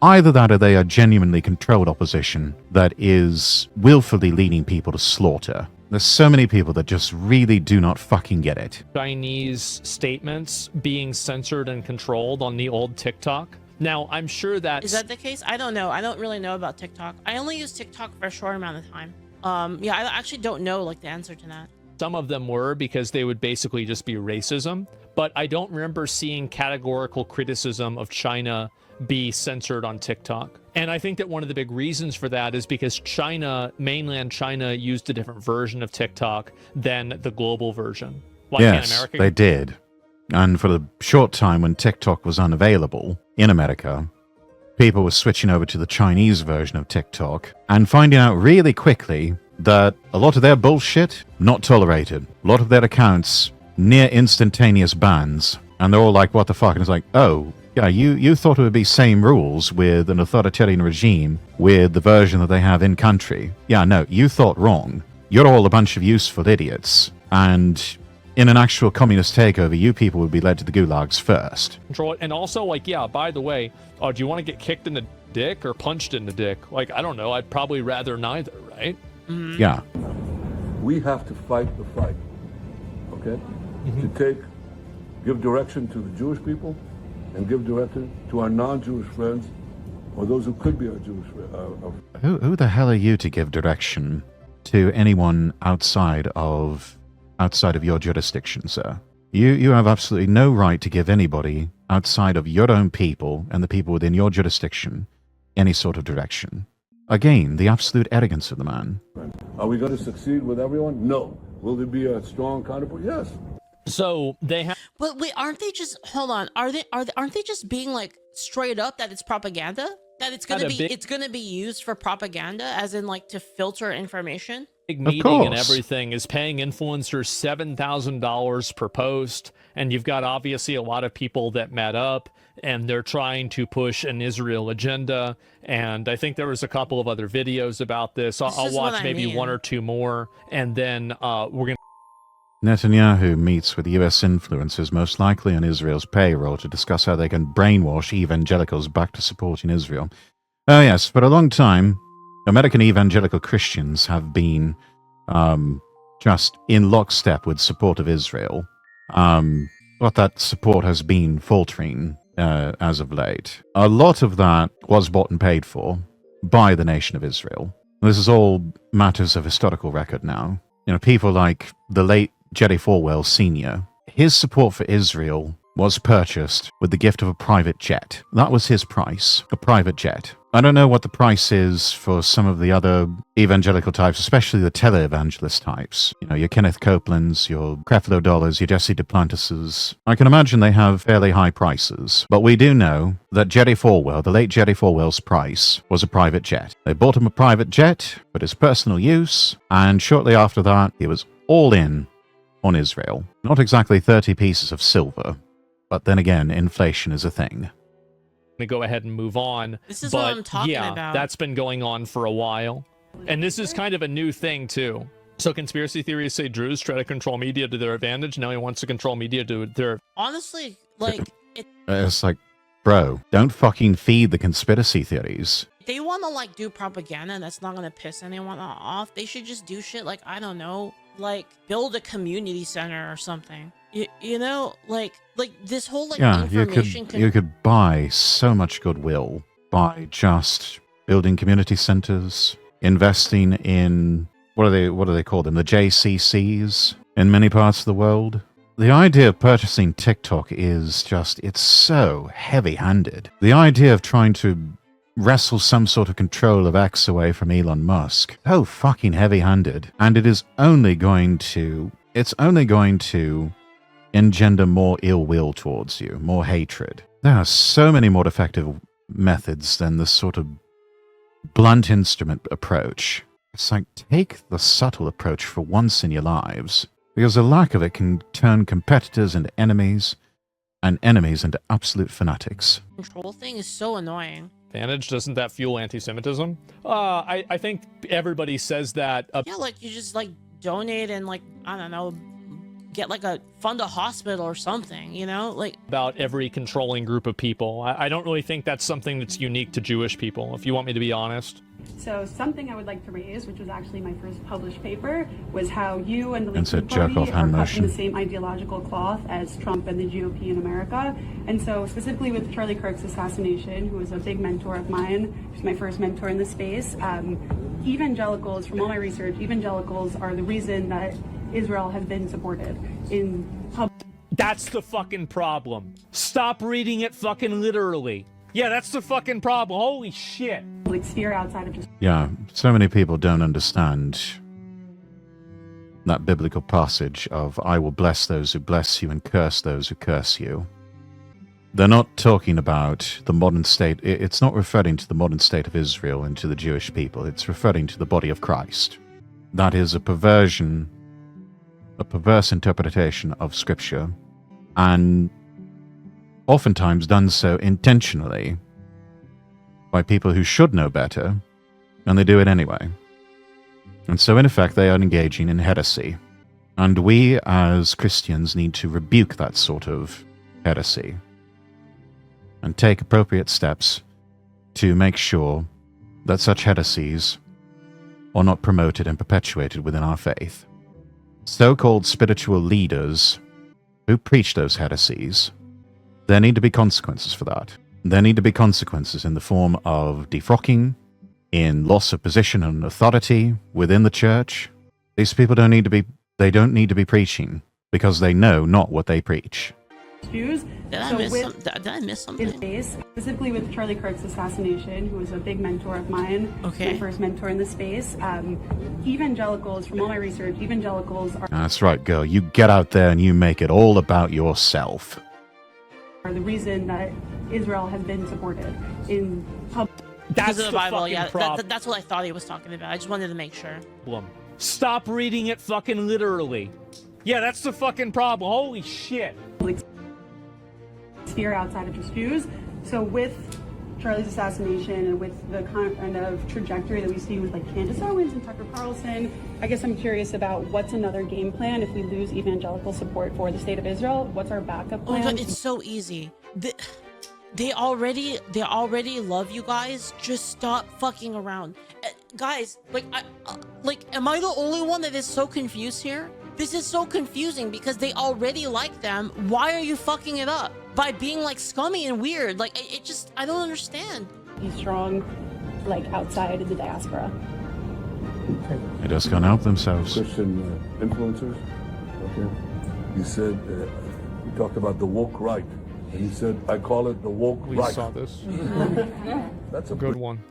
Either that or they are genuinely controlled opposition that is willfully leading people to slaughter. There's so many people that just really do not fucking get it. Chinese statements being censored and controlled on the old TikTok. Now, I'm sure that... Is that the case? I don't know. I don't really know about TikTok. I only use TikTok for a short amount of time. Yeah, I actually don't know like the answer to that. Some of them were because they would basically just be racism, but I don't remember seeing categorical criticism of China be censored on TikTok. And I think that one of the big reasons for that is because China, mainland China, used a different version of TikTok than the global version. Why can't Yes, America? they did. And for the short time when TikTok was unavailable in America, people were switching over to the Chinese version of TikTok and finding out really quickly that a lot of their bullshit, not tolerated. A lot of their accounts, near instantaneous bans. And they're all like, what the fuck? And it's like, oh, yeah, you thought it would be same rules with an authoritarian regime with the version that they have in country. Yeah, no, you thought wrong. You're all a bunch of useful idiots. And in an actual communist takeover, you people would be led to the gulags first. Control it. And also, like, yeah, by the way, do you want to get kicked in the dick or punched in the dick? Like, I don't know. I'd probably rather neither, right? Mm-hmm. Yeah. We have to fight the fight, okay? To give direction to the Jewish people and give direction to our non-Jewish friends or those who could be our Jewish friends. Who the hell are you to give direction to anyone outside of your jurisdiction, sir? You have absolutely no right to give anybody outside of your own people and the people within your jurisdiction any sort of direction. Again, the absolute arrogance of the man. Are we going to succeed with everyone? No. Will there be a strong counterpoint? Yes. So they have... But wait, aren't they just, hold on, aren't they just being like straight up that it's propaganda? That it's gonna be used for propaganda, as in like to filter information? Big meeting and everything is paying influencers $7,000 per post, and you've got obviously a lot of people that met up and they're trying to push an Israel agenda, and I think there was a couple of other videos about this. I'll watch maybe one or two more, and then we're gonna... Netanyahu meets with US influencers, most likely on Israel's payroll, to discuss how they can brainwash evangelicals back to supporting Israel. Oh yes, for a long time, American evangelical Christians have been just in lockstep with support of Israel. But that support has been faltering as of late. A lot of that was bought and paid for by the nation of Israel. This is all matters of historical record now. You know, people like the late Jerry Falwell Sr., his support for Israel was purchased with the gift of a private jet. That was his price, a private jet. I don't know what the price is for some of the other evangelical types, especially the televangelist types. You know, your Kenneth Copelands, your Creflo Dollars, your Jesse Duplantises. I can imagine they have fairly high prices. But we do know that Jerry Falwell, the late Jerry Falwell's price, was a private jet. They bought him a private jet for his personal use, and shortly after that, he was all in on Israel. Not exactly 30 pieces of silver, but then again, inflation is a thing. To go ahead and move on. This is but what I'm talking yeah, about. That's been going on for a while. And this is kind of a new thing too. So conspiracy theories say Druze try to control media to their advantage. Now he wants to control media to their... Honestly, like, It's like, bro, don't fucking feed the conspiracy theories. if they want to like do propaganda that's not gonna piss anyone off, they should just do shit like, I don't know, like build a community center or something. You know, like this whole like Yeah, information you could buy so much goodwill by just building community centers, investing in what do they call them? The JCCs in many parts of the world. The idea of purchasing TikTok is just, it's so heavy-handed. The idea of trying to wrestle some sort of control of X away from Elon Musk, so fucking heavy-handed. And it's only going to engender more ill will towards you, more hatred. There are so many more effective methods than this sort of blunt instrument approach. It's like, take the subtle approach for once in your lives, because a lack of it can turn competitors into enemies, and enemies into absolute fanatics. control thing is so annoying. advantage. Doesn't that fuel anti-Semitism? I think everybody says that. Yeah, like you just like donate and like, I don't know, get like fund a hospital or something, you know, like about every controlling group of people. I don't really think that's something that's unique to Jewish people, if you want me to be honest. So something I would like to raise, which was actually my first published paper, was how you and the Insert Lincoln Party jerk-off are hand cut motion. from the same ideological cloth as Trump and the GOP in America. And so specifically with Charlie Kirk's assassination, who was a big mentor of mine, who's my first mentor in the space, evangelicals, from all my research, evangelicals are the reason that Israel has been supported in public. That's the fucking problem. Stop reading it fucking literally. Yeah, that's the fucking problem. Holy shit. Sphere outside of just Yeah, so many people don't understand that biblical passage of I will bless those who bless you and curse those who curse you. They're not talking about the modern state. It's not referring to the modern state of Israel and to the Jewish people. It's referring to the body of Christ. That is a perversion, a perverse interpretation of Scripture, and oftentimes done so intentionally by people who should know better, and they do it anyway. And so in effect they are engaging in heresy. And we as Christians need to rebuke that sort of heresy and take appropriate steps to make sure that such heresies are not promoted and perpetuated within our faith. So-called spiritual leaders who preach those heresies, there need to be consequences for that. There need to be consequences in the form of defrocking, in loss of position and authority within the church. These people don't need to be preaching because they know not what they preach. Jews. Did I miss something? His base, specifically with Charlie Kirk's assassination, who was a big mentor of mine, Okay. my first mentor in the space. Evangelicals, from all my research, evangelicals That's right, girl. You get out there and you make it all about yourself. are the reason that Israel has been supported in public. Because That's of the Bible, fucking yeah. problem. That's what I thought he was talking about. I just wanted to make sure. Stop reading it fucking literally. Yeah, that's the fucking problem. Holy shit. Sphere outside of just Jews. So with Charlie's assassination and with the kind of trajectory that we see with like Candace Owens and Tucker Carlson, I guess I'm curious about what's another game plan if we lose evangelical support for the state of Israel. What's our backup Oh my plan? god, it's so easy. They already love you guys. Just stop fucking around, guys. Am I the only one that is so confused here? This is so confusing because they already like them. Why are you fucking it up by being like scummy and weird? Like I don't understand. Be strong, like outside of the diaspora. They just can't help themselves. Christian influencers. Okay. You said, we talked about the woke right. He said, I call it the woke We right. saw this. That's a Good one.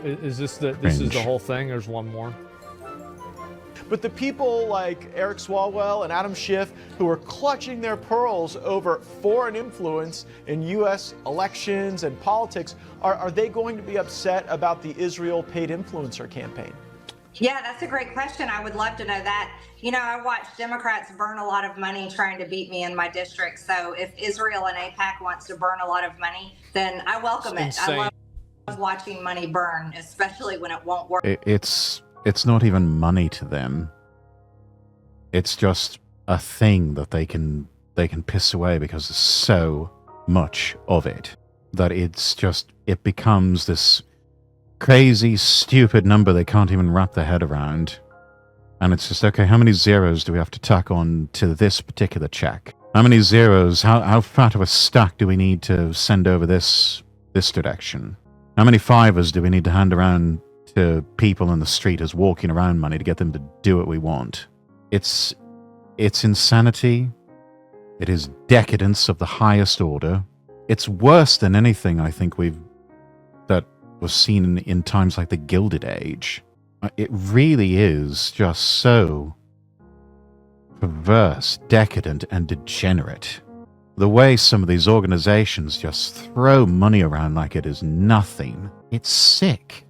Is this this is the whole thing? There's one more. But the people like Eric Swalwell and Adam Schiff, who are clutching their pearls over foreign influence in U.S. elections and politics, are they going to be upset about the Israel paid influencer campaign? Yeah, that's a great question. I would love to know that. You know, I watched Democrats burn a lot of money trying to beat me in my district. So if Israel and AIPAC wants to burn a lot of money, then I welcome it. Insane. I love watching money burn, especially when it won't work. It's not even money to them. It's just a thing that they can piss away because there's so much of it that it becomes this crazy, stupid number they can't even wrap their head around. And it's just, okay, how many zeros do we have to tack on to this particular check? How many zeros, how fat of a stack do we need to send over this direction? How many fivers do we need to hand around to people in the street as walking around money to get them to do what we want? It's insanity. It is decadence of the highest order. It's worse than anything I think that was seen in times like the Gilded Age. It really is just so perverse, decadent, and degenerate. The way some of these organizations just throw money around like it is nothing. It's sick.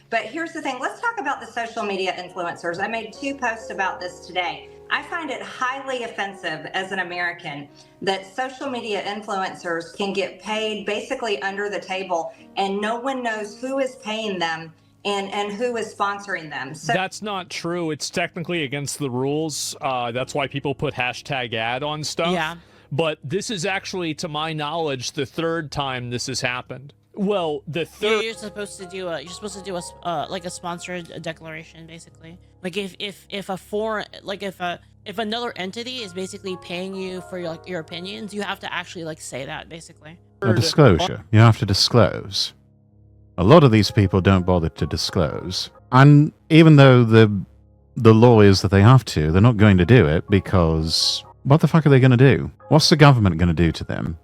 But here's the thing. Let's talk about the social media influencers. I made 2 posts about this today. I find it highly offensive as an American that social media influencers can get paid basically under the table and no one knows who is paying them and who is sponsoring them. So That's not true. It's technically against the rules. That's why people put #ad on stuff. Yeah. But this is actually, to my knowledge, the 3rd time this has happened. Well, the third. You're supposed to do a like a sponsored declaration, basically. Like if a foreign, like if another entity is basically paying you for your opinions, you have to actually like say that, basically. A disclosure. You have to disclose. A lot of these people don't bother to disclose. And even though the law is that they have to, they're not going to do it because what the fuck are they going to do? What's the government going to do to them?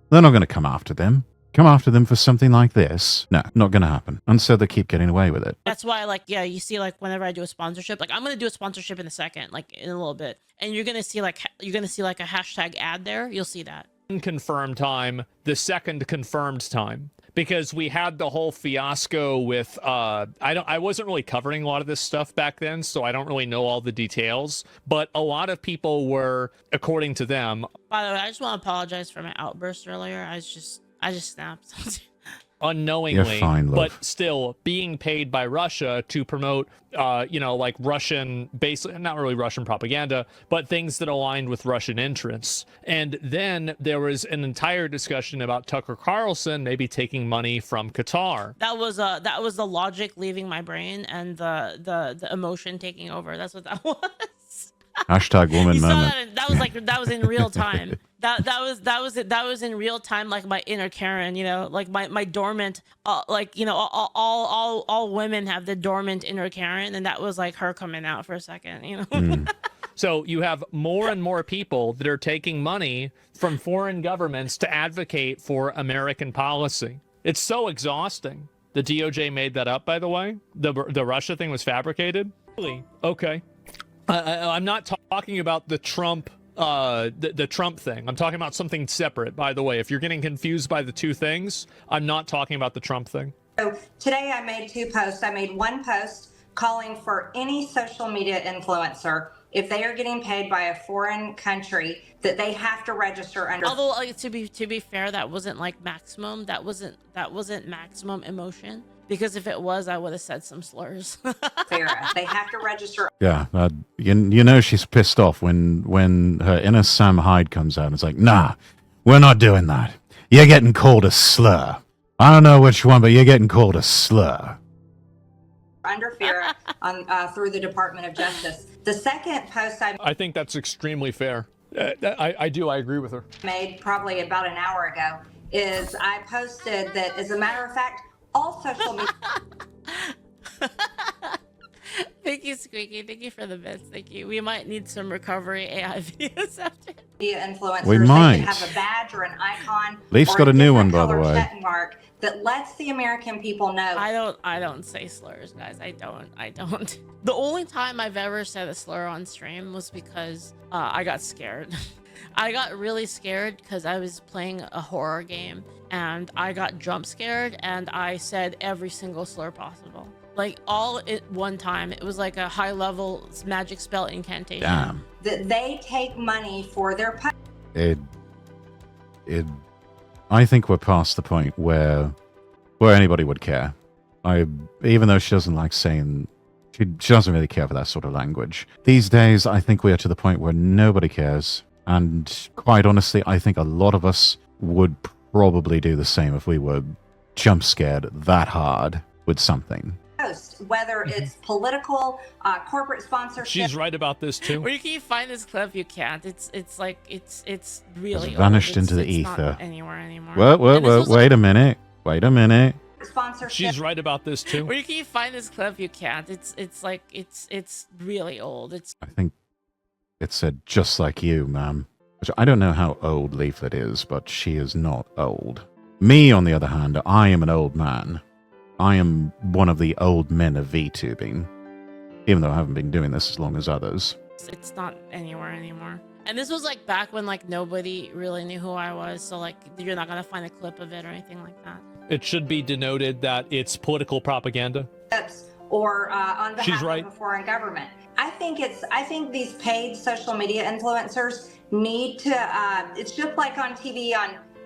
They're not going to come after them. Come after them for something like this? No, not going to happen. And so they keep getting away with it. That's why, like, yeah, you see, like, whenever I do a sponsorship, like, I'm gonna do a sponsorship in a second, like, in a little bit, and you're gonna see like a hashtag ad there. You'll see that. Confirmed time, the second confirmed time, because we had the whole fiasco with I wasn't really covering a lot of this stuff back then, so I don't really know all the details, but a lot of people were, according to them. By the way, I just want to apologize for my outburst earlier. I just snapped. Unknowingly, You're fine, love. but still being paid by Russia to promote, like Russian, basically not really Russian propaganda, but things that aligned with Russian interests. And then there was an entire discussion about Tucker Carlson maybe taking money from Qatar. That was the logic leaving my brain and the emotion taking over. That's what that was. Hashtag woman You saw moment. that was in real time. That was in real time, like my inner Karen, like my dormant, all women have the dormant inner Karen, and that was like her coming out for a second, So you have more and more people that are taking money from foreign governments to advocate for American policy. It's so exhausting. The DOJ made that up, by the way. The Russia thing was fabricated. Really? Okay. I'm not talking about the Trump, the Trump thing. I'm talking about something separate, by the way. If you're getting confused by the two things, I'm not talking about the Trump thing. So today I made 2 posts. I made 1 post calling for any social media influencer, if they are getting paid by a foreign country, that they have to register under. Although, like, to be fair, that wasn't like maximum. That wasn't maximum emotion. Because if it was, I would have said some slurs. Sarah, they have to register. Yeah, you know she's pissed off when her inner Sam Hyde comes out and it's like, nah, we're not doing that. You're getting called a slur. I don't know which one, but you're getting called a slur. Under FERA through the Department of Justice. The second post I think that's extremely fair. I agree with her. made probably about an hour ago is I posted that, as a matter of fact, all social media. Thank you you, Squeaky. Thank you for the bits. Thank you. We might need some recovery AI videos after. Influencers, We they might. should have a badge or an icon. Leaf's or got a new one, different by the color way. check mark that lets the American people know. I don't say slurs, guys. I don't. The only time I've ever said a slur on stream was because I got scared. I got really scared because I was playing a horror game and I got jump scared and I said every single slur possible. Like all at one time. It was like a high level magic spell incantation. Damn. That they take money for their I think we're past the point where anybody would care. Even though she doesn't like saying, she doesn't really care for that sort of language. These days, I think we are to the point where nobody cares. And quite honestly, I think a lot of us would probably do the same if we were jump scared that hard with something. post, whether it's political, corporate sponsorship. She's right about this too. Where can you find this clip? You can't. It's like it's really It's vanished old. into the it's not ether. anywhere anymore. Whoa, wait a minute. Wait a minute. Sponsorship. She's right about this too. Where can you find this clip? You can't. It's like it's really old. It's I think it said just like you, ma'am. Which I don't know how old Leaflet is, but she is not old. Me, on the other hand, I am an old man. I am one of the old men of VTubing, even though I haven't been doing this as long as others. it's not anywhere anymore. And this was like back when like nobody really knew who I was, so like you're not gonna find a clip of it or anything like that. It should be denoted that it's political propaganda. Or on behalf She's right. of a foreign government. I think these paid social media influencers need to. It's just like on TV.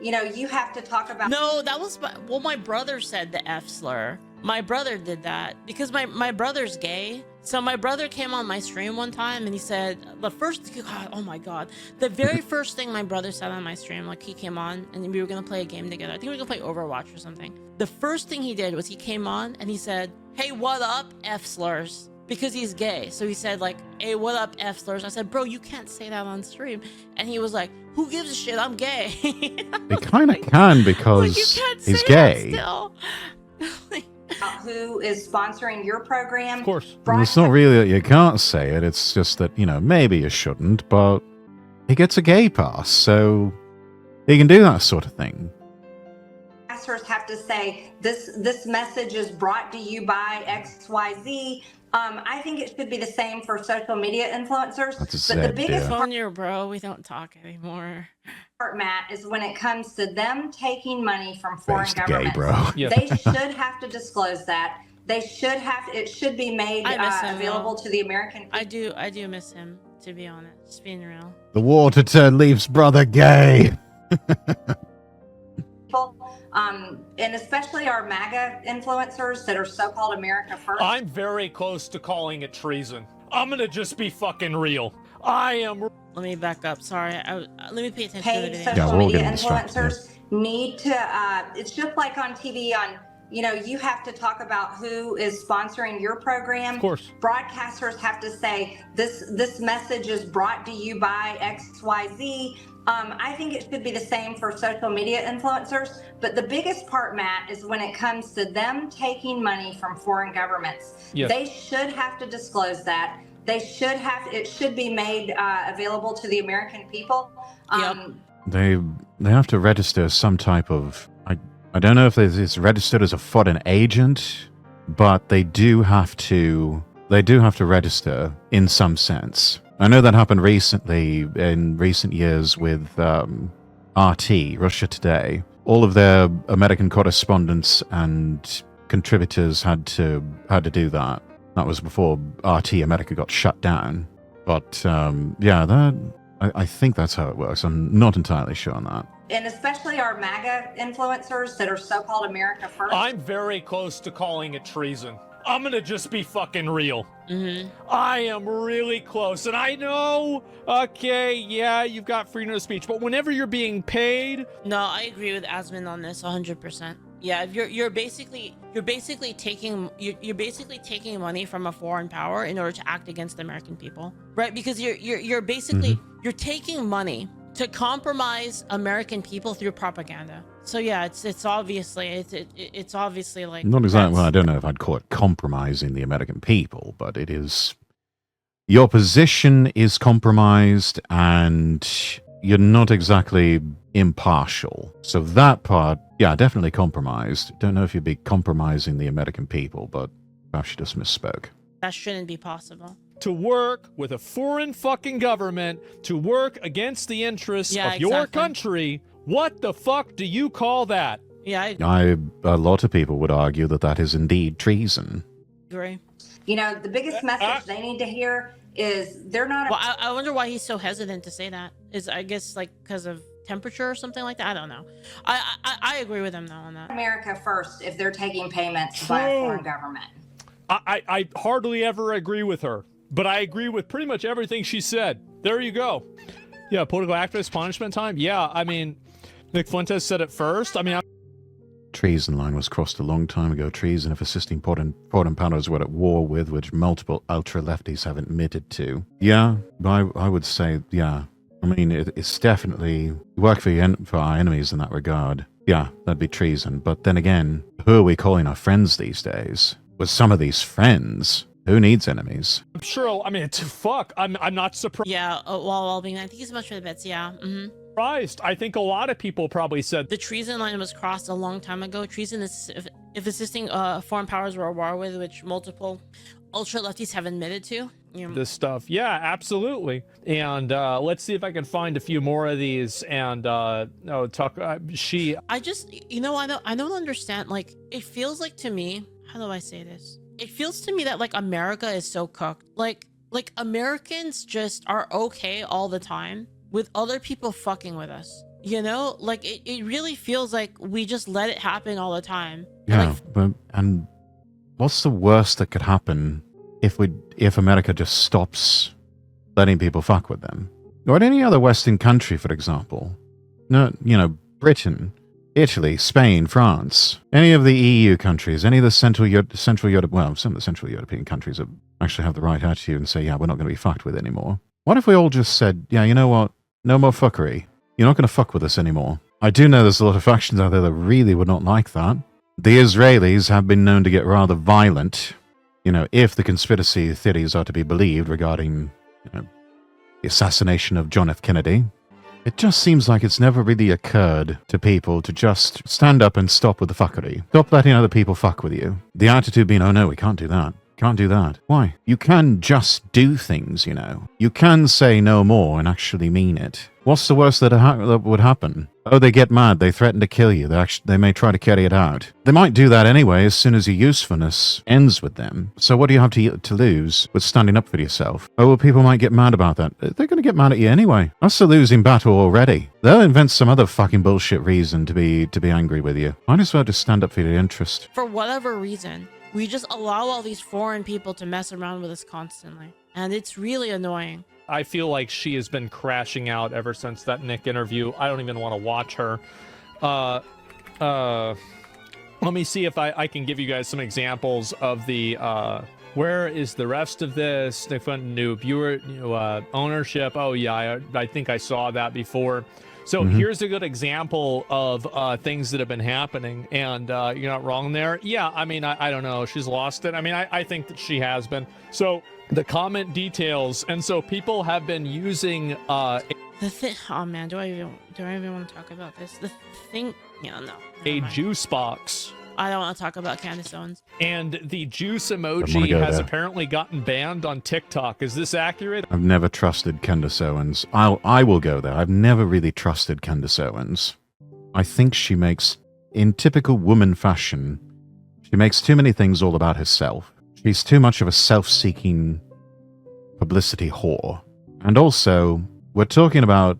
You have to talk about. No, that was my brother said the F slur. My brother did that because my brother's gay. So my brother came on my stream one time and he said oh my god, the very first thing my brother said on my stream, like he came on and we were gonna play a game together. I think we were gonna play Overwatch or something. The first thing he did was he came on and he said, "Hey, what up, F slurs?" Because he's gay. So he said like, "Hey, what up, F slurs?" I said, "Bro, you can't say that on stream." And he was like, "Who gives a shit? I'm gay." They kind of can because like, you can't he's say gay. that still. Who is sponsoring your program? Of course. And it's not really that you can't say it, it's just that, maybe you shouldn't, but he gets a gay pass, so he can do that sort of thing. Broadcasters have to say this message is brought to you by XYZ. I think it should be the same for social media influencers. That's a but the sad biggest deal. Phone your bro, we don't talk anymore. part, Matt, is when it comes to them taking money from foreign Based gay, governments. bro. Yeah. They should have to disclose that. It should be made I miss him, available though. to the American people. I do miss him, to be honest. Just being real. The water turned Leaf's brother gay. And especially our MAGA influencers that are so-called America First. I'm very close to calling it treason. I'm gonna just be fucking real. I am. Let me back up. Sorry. Let me pay attention to Paid the video. social we're all media getting distracted. influencers need to. It's just like on TV. You have to talk about who is sponsoring your program. Of course. Broadcasters have to say this message is brought to you by XYZ. I think it should be the same for social media influencers. But the biggest part, Matt, is when it comes to them taking money from foreign governments. Yes. They should have to disclose that. It should be made available to the American people. They have to register some type of... I don't know if it's registered as a foreign agent, but they do have to register in some sense. I know that happened recently, in recent years, with RT, Russia Today. All of their American correspondents and contributors had to do that. That was before RT America got shut down. But I think that's how it works. I'm not entirely sure on that. And especially our MAGA influencers that are so-called America First. I'm very close to calling it treason. I'm gonna just be fucking real. Mm-hmm. I am really close, and I know. Okay, yeah, you've got freedom of speech, but whenever you're being paid, No, I agree with Asmin on this 100%. Yeah, you're basically taking money from a foreign power in order to act against the American people, right? Because you're basically you're taking money to compromise American people through propaganda. So yeah, it's obviously it's obviously like Not exactly. Well, I that's- don't know if I'd call it compromising the American people, but it is. Your position is compromised, and you're not exactly impartial. So that part, yeah, definitely compromised. Don't know if you'd be compromising the American people, but perhaps you just misspoke. that shouldn't be possible. To work with a foreign fucking government, to work against the interests Yeah, of your exactly. country, what the fuck do you call that? Yeah, I A lot of people would argue that that is indeed treason. agree. You know, the biggest message they need to hear is they're not. Well, I wonder why he's so hesitant to say that. Is I guess like because of temperature or something like that. I don't know. I agree with him though on that. America first if they're taking payments by a foreign government. I hardly ever agree with her, but I agree with pretty much everything she said. There you go. Yeah, political activist punishment time. Yeah, I mean, Nick Fuentes said it first. I mean, Treason line was crossed a long time ago. Treason if assisting foreign powers we're at war with, which multiple ultra-lefties have admitted to. Yeah, I would say, yeah. I mean, it's definitely work for our enemies in that regard. Yeah, that'd be treason. But then again, who are we calling our friends these days? With some of these friends, who needs enemies? I'm sure. I mean, fuck. I'm not surprised. Yeah, while being, I think he's much for the bits. Yeah. I think a lot of people probably said The treason line was crossed a long time ago. Treason is if assisting foreign powers we're at war with, which multiple ultra lefties have admitted to. You know, this stuff. Yeah, absolutely. And let's see if I can find a few more of these. And talk. I just, I don't understand. Like, it feels like to me, how do I say this? It feels to me that like America is so cooked. Like Americans just are okay all the time with other people fucking with us. You know, like it really feels like we just let it happen all the time. Yeah, and what's the worst that could happen if America just stops letting people fuck with them? Or any other Western country, for example. No, Britain, Italy, Spain, France, any of the EU countries, any of the Central Europe, well, some of the Central European countries that actually have the right attitude and say, yeah, we're not going to be fucked with anymore. What if we all just said, yeah, you know what? No more fuckery. You're not going to fuck with us anymore. I do know there's a lot of factions out there that really would not like that. The Israelis have been known to get rather violent, if the conspiracy theories are to be believed regarding, the assassination of John F. Kennedy. It just seems like it's never really occurred to people to just stand up and stop with the fuckery. Stop letting other people fuck with you. The attitude being, oh no, we can't do that. Can't do that. Why? You can just do things, You can say no more and actually mean it. What's the worst that would happen? Oh, they get mad. They threaten to kill you. They may try to carry it out. They might do that anyway as soon as your usefulness ends with them. So what do you have to lose with standing up for yourself? Oh, well, people might get mad about that. They're going to get mad at you anyway. That's a losing battle already. They'll invent some other fucking bullshit reason to be angry with you. Might as well just stand up for your interest. For whatever reason, we just allow all these foreign people to mess around with us constantly. And it's really annoying. I feel like she has been crashing out ever since that Nick interview. I don't even want to watch her. Let me see if I can give you guys some examples of the where is the rest of this? Nick new viewer, ownership. Oh yeah, I think I saw that before. So here's a good example of things that have been happening, and you're not wrong there. Yeah, I mean, I don't know. She's lost it. I mean, I think that she has been. So the comment details, and so people have been using oh man, do I even want to talk about this? The thing, no. A juice box. I don't want to talk about Candace Owens. And the juice emoji has apparently gotten banned on TikTok. Is this accurate? I've never trusted Candace Owens. I will go there. I've never really trusted Candace Owens. I think she makes, in typical woman fashion, she makes too many things all about herself. She's too much of a self-seeking publicity whore. And also, we're talking about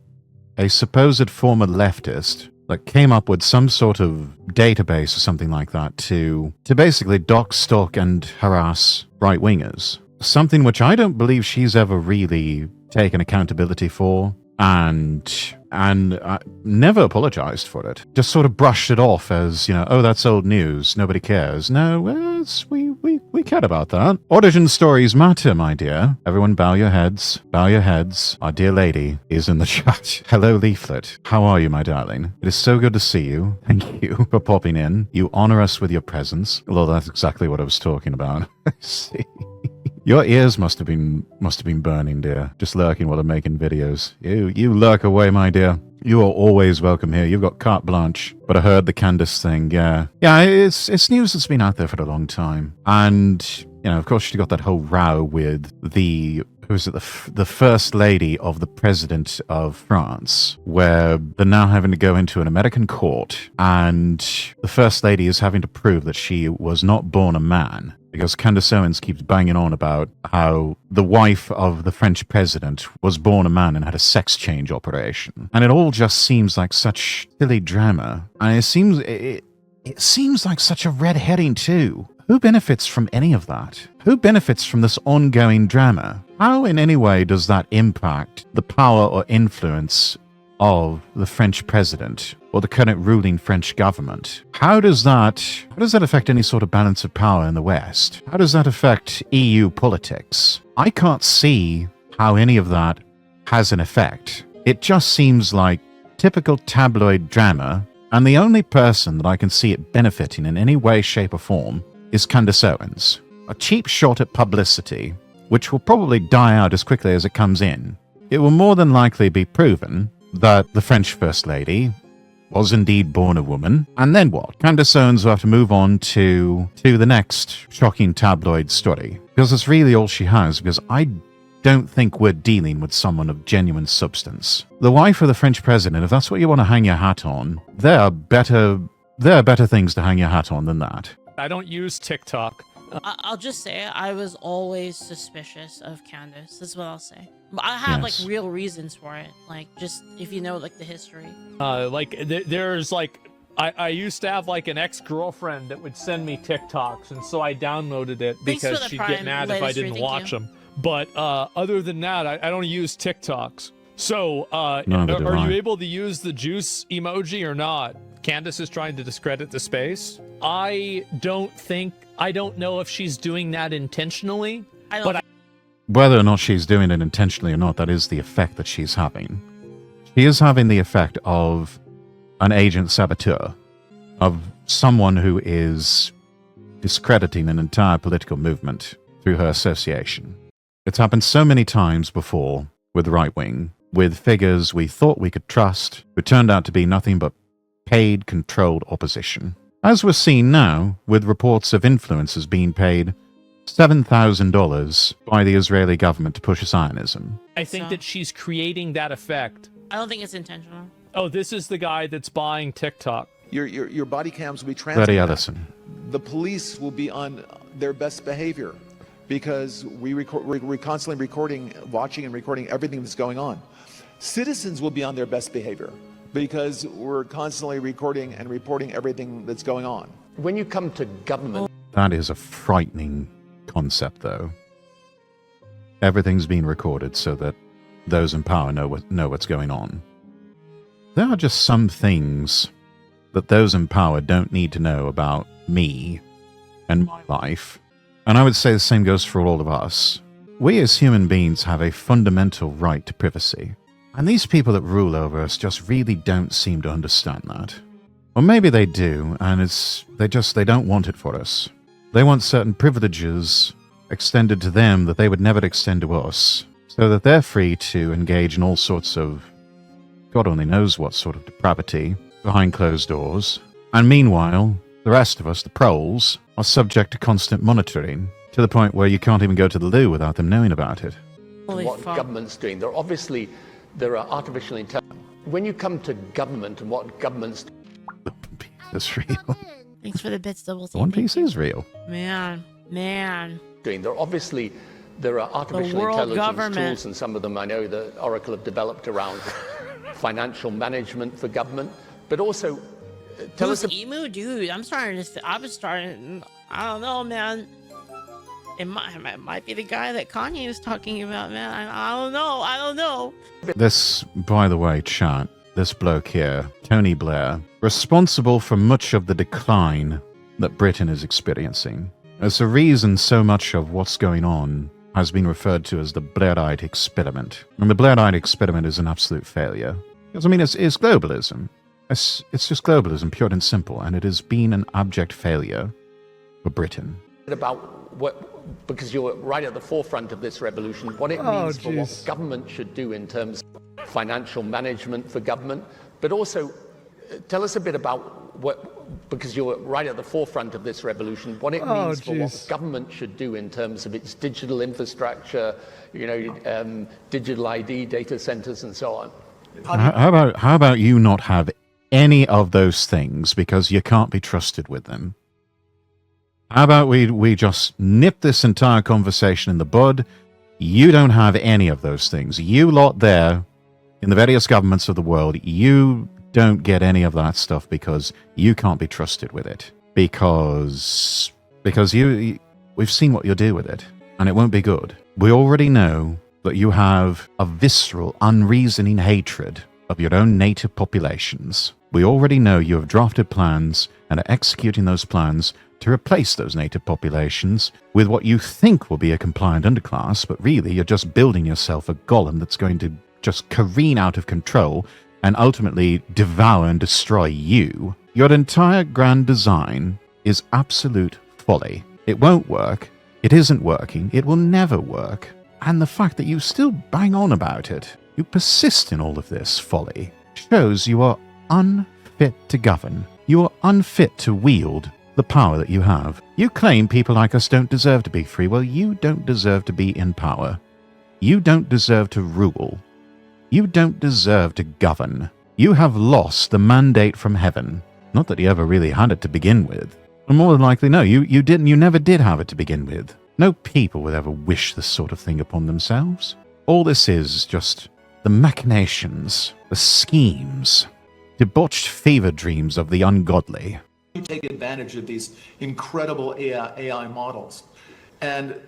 a supposed former leftist that came up with some sort of database or something like that to basically dox, stalk, and harass right-wingers. Something which I don't believe she's ever really taken accountability for. and never apologized for it. Just sort of brushed it off as, oh, that's old news. Nobody cares. No, we cared about that. Origin stories matter, my dear. Everyone bow your heads. Bow your heads. Our dear lady is in the chat. Hello, Leaflet. How are you, my darling? It is so good to see you. Thank you for popping in. You honor us with your presence. Although that's exactly what I was talking about. I see. Your ears must have been burning, dear. Just lurking while I'm making videos. You lurk away, my dear. You are always welcome here. You've got carte blanche. But I heard the Candace thing, yeah. Yeah, it's news that's been out there for a long time. And, of course, she got that whole row with the first lady of the president of France, where they're now having to go into an American court, and the first lady is having to prove that she was not born a man. Because Candace Owens keeps banging on about how the wife of the French president was born a man and had a sex change operation. And it all just seems like such silly drama. And it seems like such a red herring too. Who benefits from any of that? Who benefits from this ongoing drama? How in any way does that impact the power or influence of the French president or the current ruling French government? How does that affect any sort of balance of power in the West? How does that affect EU politics? I can't see how any of that has an effect. It just seems like typical tabloid drama, and the only person that I can see it benefiting in any way, shape, or form is Candace Owens. A cheap shot at publicity, which will probably die out as quickly as it comes in. It will more than likely be proven that the French First Lady was indeed born a woman, and then what? Candace Owens will have to move on to the next shocking tabloid story, because it's really all she has, because I don't think we're dealing with someone of genuine substance. The wife of the French president, if that's what you want to hang your hat on, there are better things to hang your hat on than that. I don't use TikTok. I'll just say I was always suspicious of Candace. That's what I'll say. But I have Yes. like real reasons for it. Like just if you know like the history. There's like I used to have like an ex-girlfriend that would send me TikToks, and so I downloaded it Thanks because for the she'd Prime, get mad if I Latest didn't Thank watch you. them. But other than that, I don't use TikToks. So Neither do are I. you able to use the juice emoji or not? Candace is trying to discredit the space. I don't know if she's doing that intentionally. Whether or not she's doing it intentionally or not, that is the effect that she's having. She is having the effect of an agent saboteur, of someone who is discrediting an entire political movement through her association. It's happened so many times before with the right wing, with figures we thought we could trust, who turned out to be nothing but paid, controlled opposition. As we're seeing now, with reports of influencers being paid $7,000 by the Israeli government to push Zionism. I think that she's creating that effect. I don't think it's intentional. Oh, this is the guy that's buying TikTok. Your body cams will be Betty transmitted. Ellison. The police will be on their best behavior because we're constantly watching and recording everything that's going on. Citizens will be on their best behavior because we're constantly recording and reporting everything that's going on. When you come to government, That is a frightening concept, though. Everything's being recorded so that those in power know what's going on. There are just some things that those in power don't need to know about me and my life. And I would say the same goes for all of us. We as human beings have a fundamental right to privacy. And these people that rule over us just really don't seem to understand that. Or maybe they do, and they don't want it for us. They want certain privileges extended to them that they would never extend to us, so that they're free to engage in all sorts of, God only knows what sort of depravity, behind closed doors. And meanwhile, the rest of us, the proles, are subject to constant monitoring, to the point where you can't even go to the loo without them knowing about it. Holy what fuck. government's doing, there are artificial intelligence. When you come to government and what government's The One Piece is real. Thanks for the bits, double. The One Piece is real. Man. doing, there are artificial world intelligence government. tools, and some of them I know that Oracle have developed around financial management for government, but also tell Who's us. Emu? Dude, I was starting, I don't know, man. It might be the guy that Kanye is talking about, man. I don't know. I don't know. This, by the way, chat, this bloke here, Tony Blair, responsible for much of the decline that Britain is experiencing. There's a reason so much of what's going on has been referred to as the Blairite experiment. And the Blairite experiment is an absolute failure. Because, I mean, it's globalism. It's just globalism, pure and simple, and it has been an abject failure for Britain. About what, because you're right at the forefront of this revolution, what it means for what government should do in terms of financial management for government, but also tell us a bit about what, because you're right at the forefront of this revolution, what it means for what government should do in terms of its digital infrastructure, digital ID, data centers, and so on. How about you not have any of those things because you can't be trusted with them? How about we just nip this entire conversation in the bud? You don't have any of those things. You lot there in the various governments of the world, you don't get any of that stuff because you can't be trusted with it. Because we've seen what you'll do with it, and it won't be good. We already know that you have a visceral, unreasoning hatred of your own native populations. We already know you have drafted plans and are executing those plans to replace those native populations with what you think will be a compliant underclass, but really you're just building yourself a golem that's going to just careen out of control and ultimately devour and destroy you. Your entire grand design is absolute folly. It won't work. It isn't working. It will never work. And the fact that you still bang on about it, you persist in all of this folly, shows you are unfit to govern. You are unfit to wield the power that you have. You claim people like us don't deserve to be free. Well, you don't deserve to be in power. You don't deserve to rule. You don't deserve to govern. You have lost the mandate from heaven. Not that you ever really had it to begin with. And more than likely, no, you didn't. You never did have it to begin with. No people would ever wish this sort of thing upon themselves. All this is just the machinations, the schemes, debauched fever dreams of the ungodly. You take advantage of these incredible AI models. And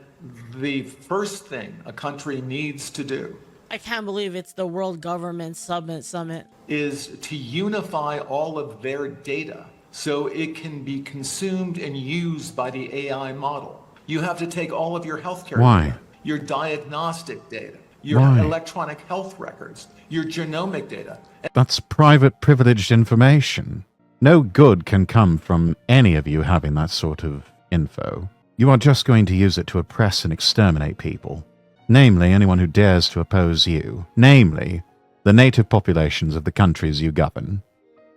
the first thing a country needs to do, I can't believe it's the World Government Summit, is to unify all of their data so it can be consumed and used by the AI model. You have to take all of your healthcare data, your diagnostic data, your electronic health records, your genomic data. That's private privileged information. No good can come from any of you having that sort of info. You are just going to use it to oppress and exterminate people. Namely, anyone who dares to oppose you. Namely, the native populations of the countries you govern.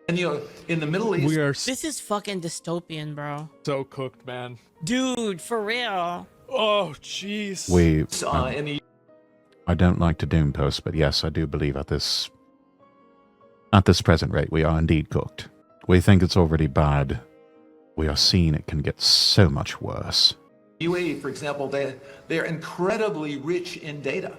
And in the Middle East... This is fucking dystopian, bro. So cooked, man. Dude, for real. Oh, jeez. I don't like to doom post, but yes, I do believe at this present rate, we are indeed cooked. We think it's already bad. We are seeing it can get so much worse. UAE, for example, they're incredibly rich in data.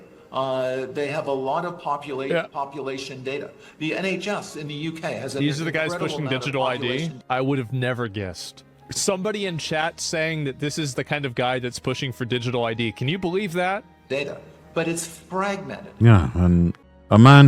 They have a lot of population data. The NHS in the UK has These are the guys pushing digital ID. I would have never guessed. Somebody in chat saying that this is the kind of guy that's pushing for digital ID. Can you believe that? Data, but it's fragmented. Yeah, and a man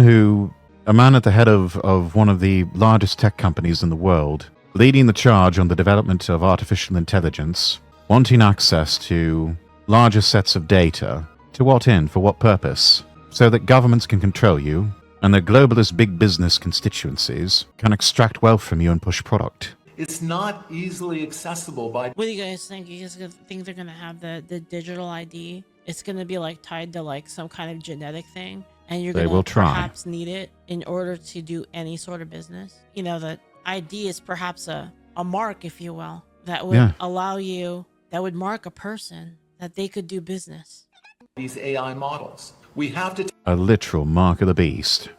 at the head of one of the largest tech companies in the world, leading the charge on the development of artificial intelligence, wanting access to larger sets of data. To what end? For what purpose? So that governments can control you, and their globalist big business constituencies can extract wealth from you and push product. It's not easily accessible by... What do you guys think? You guys think they're going to have the digital ID? It's going to be like tied to like some kind of genetic thing? And you're going to perhaps need it in order to do any sort of business? You know, the ID is perhaps a mark, if you will, that would allow you, that would mark a person that they could do business. These AI models. We have to... A literal mark of the beast.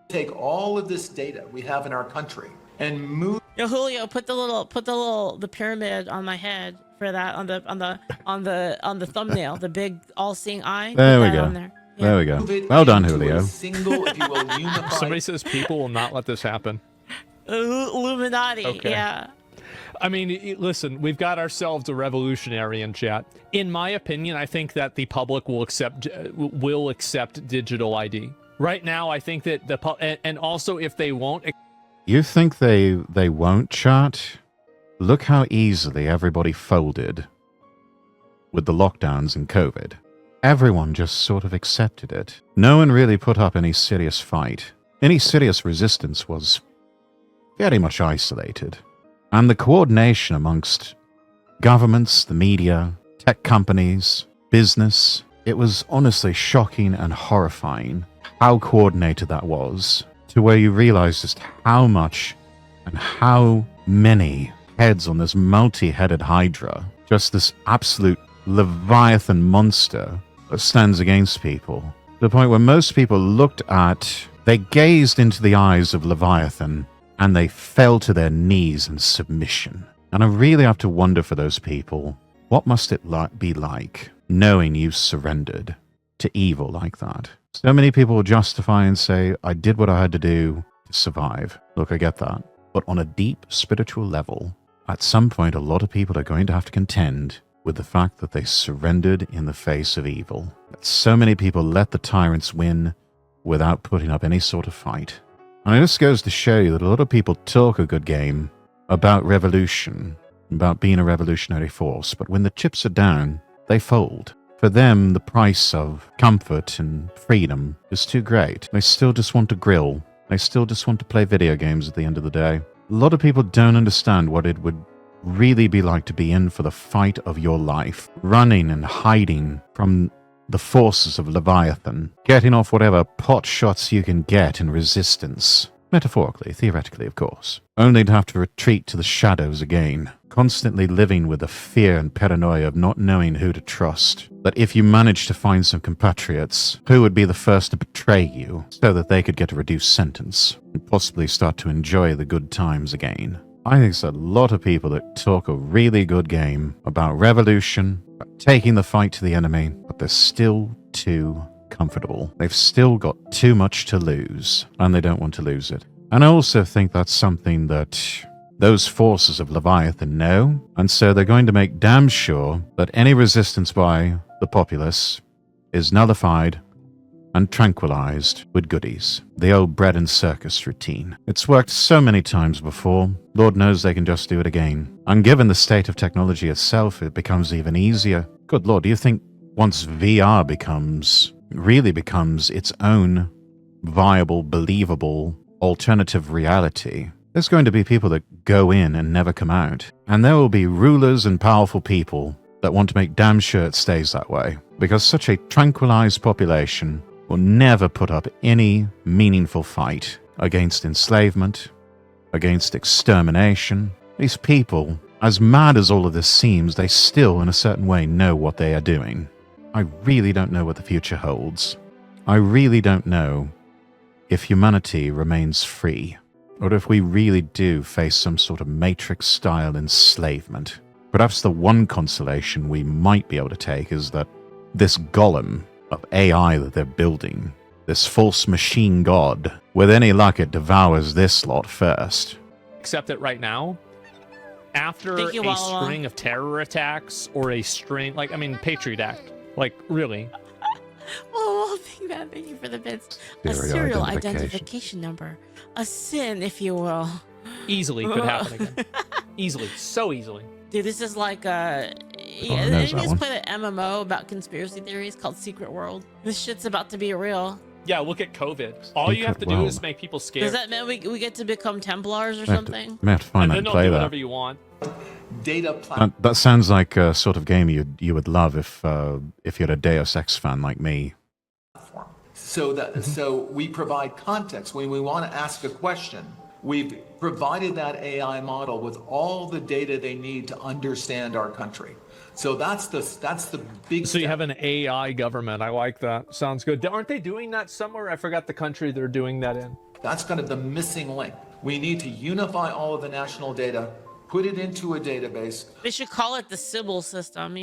Take all of this data we have in our country and move... Yo, Julio, put the pyramid on my head for that on the thumbnail, the big all-seeing eye. There we go. There we go. Well done, Julio. Somebody says people will not let this happen. Illuminati, yeah. I mean, listen, we've got ourselves a revolutionary in chat. In my opinion, I think that the public will accept digital ID. Right now, I think that and also if they won't. You think they won't, chat? Look how easily everybody folded with the lockdowns and COVID. Everyone just sort of accepted it. No one really put up any serious fight. Any serious resistance was very much isolated. And the coordination amongst governments, the media, tech companies, business, it was honestly shocking and horrifying how coordinated that was, to where you realize just how much and how many heads on this multi-headed hydra, just this absolute leviathan monster that stands against people, to the point where most people they gazed into the eyes of Leviathan and they fell to their knees in submission. And I really have to wonder for those people, what must it be like knowing you surrendered to evil like that? So many people will justify and say, I did what I had to do to survive. Look, I get that. But on a deep spiritual level, at some point, a lot of people are going to have to contend with the fact that they surrendered in the face of evil. That so many people let the tyrants win without putting up any sort of fight. And it just goes to show you that a lot of people talk a good game about revolution, about being a revolutionary force, but when the chips are down, they fold. For them, the price of comfort and freedom is too great. They still just want to grill. They still just want to play video games at the end of the day. A lot of people don't understand what it would really be like to be in for the fight of your life, running and hiding from the forces of Leviathan, getting off whatever pot shots you can get in resistance. Metaphorically, theoretically, of course. Only to have to retreat to the shadows again, constantly living with the fear and paranoia of not knowing who to trust. That if you managed to find some compatriots, who would be the first to betray you, so that they could get a reduced sentence, and possibly start to enjoy the good times again. I think there's a lot of people that talk a really good game about revolution, about taking the fight to the enemy, but they're still too comfortable. They've still got too much to lose, and they don't want to lose it. And I also think that's something that those forces of Leviathan know, and so they're going to make damn sure that any resistance by the populace is nullified and tranquilized with goodies. The old bread and circus routine. It's worked so many times before, Lord knows they can just do it again. And given the state of technology itself, it becomes even easier. Good Lord, do you think once VR really becomes its own viable, believable, alternative reality, there's going to be people that go in and never come out. And there will be rulers and powerful people that want to make damn sure it stays that way. Because such a tranquilized population will never put up any meaningful fight against enslavement, against extermination. These people, as mad as all of this seems, they still, in a certain way, know what they are doing. I really don't know what the future holds. I really don't know if humanity remains free, or if we really do face some sort of Matrix-style enslavement. Perhaps the one consolation we might be able to take is that this golem of AI that they're building, this false machine god, with any luck it devours this lot first. Except that right now, after a string of terror attacks or a string, Patriot Act, really. Oh, thank you for the bits. A serial identification number. A sin, if you will. Easily could happen again. Easily. So easily. Dude, this is like anybody's played an MMO about conspiracy theories called Secret World? This shit's about to be real. Yeah, look at COVID. All you have to do is make people scared. Does that mean we get to become Templars or something? We have to find and that then and play they'll do that. whatever you want. That sounds like a sort of game you would love if you're a Deus Ex fan like me. So we provide context when we want to ask a question. We've provided that AI model with all the data they need to understand our country. So that's the big. So you have an AI government. I like that. Sounds good. Aren't they doing that somewhere? I forgot the country they're doing that in. That's kind of the missing link. We need to unify all of the national data, put it into a database. They should call it the Sybil system,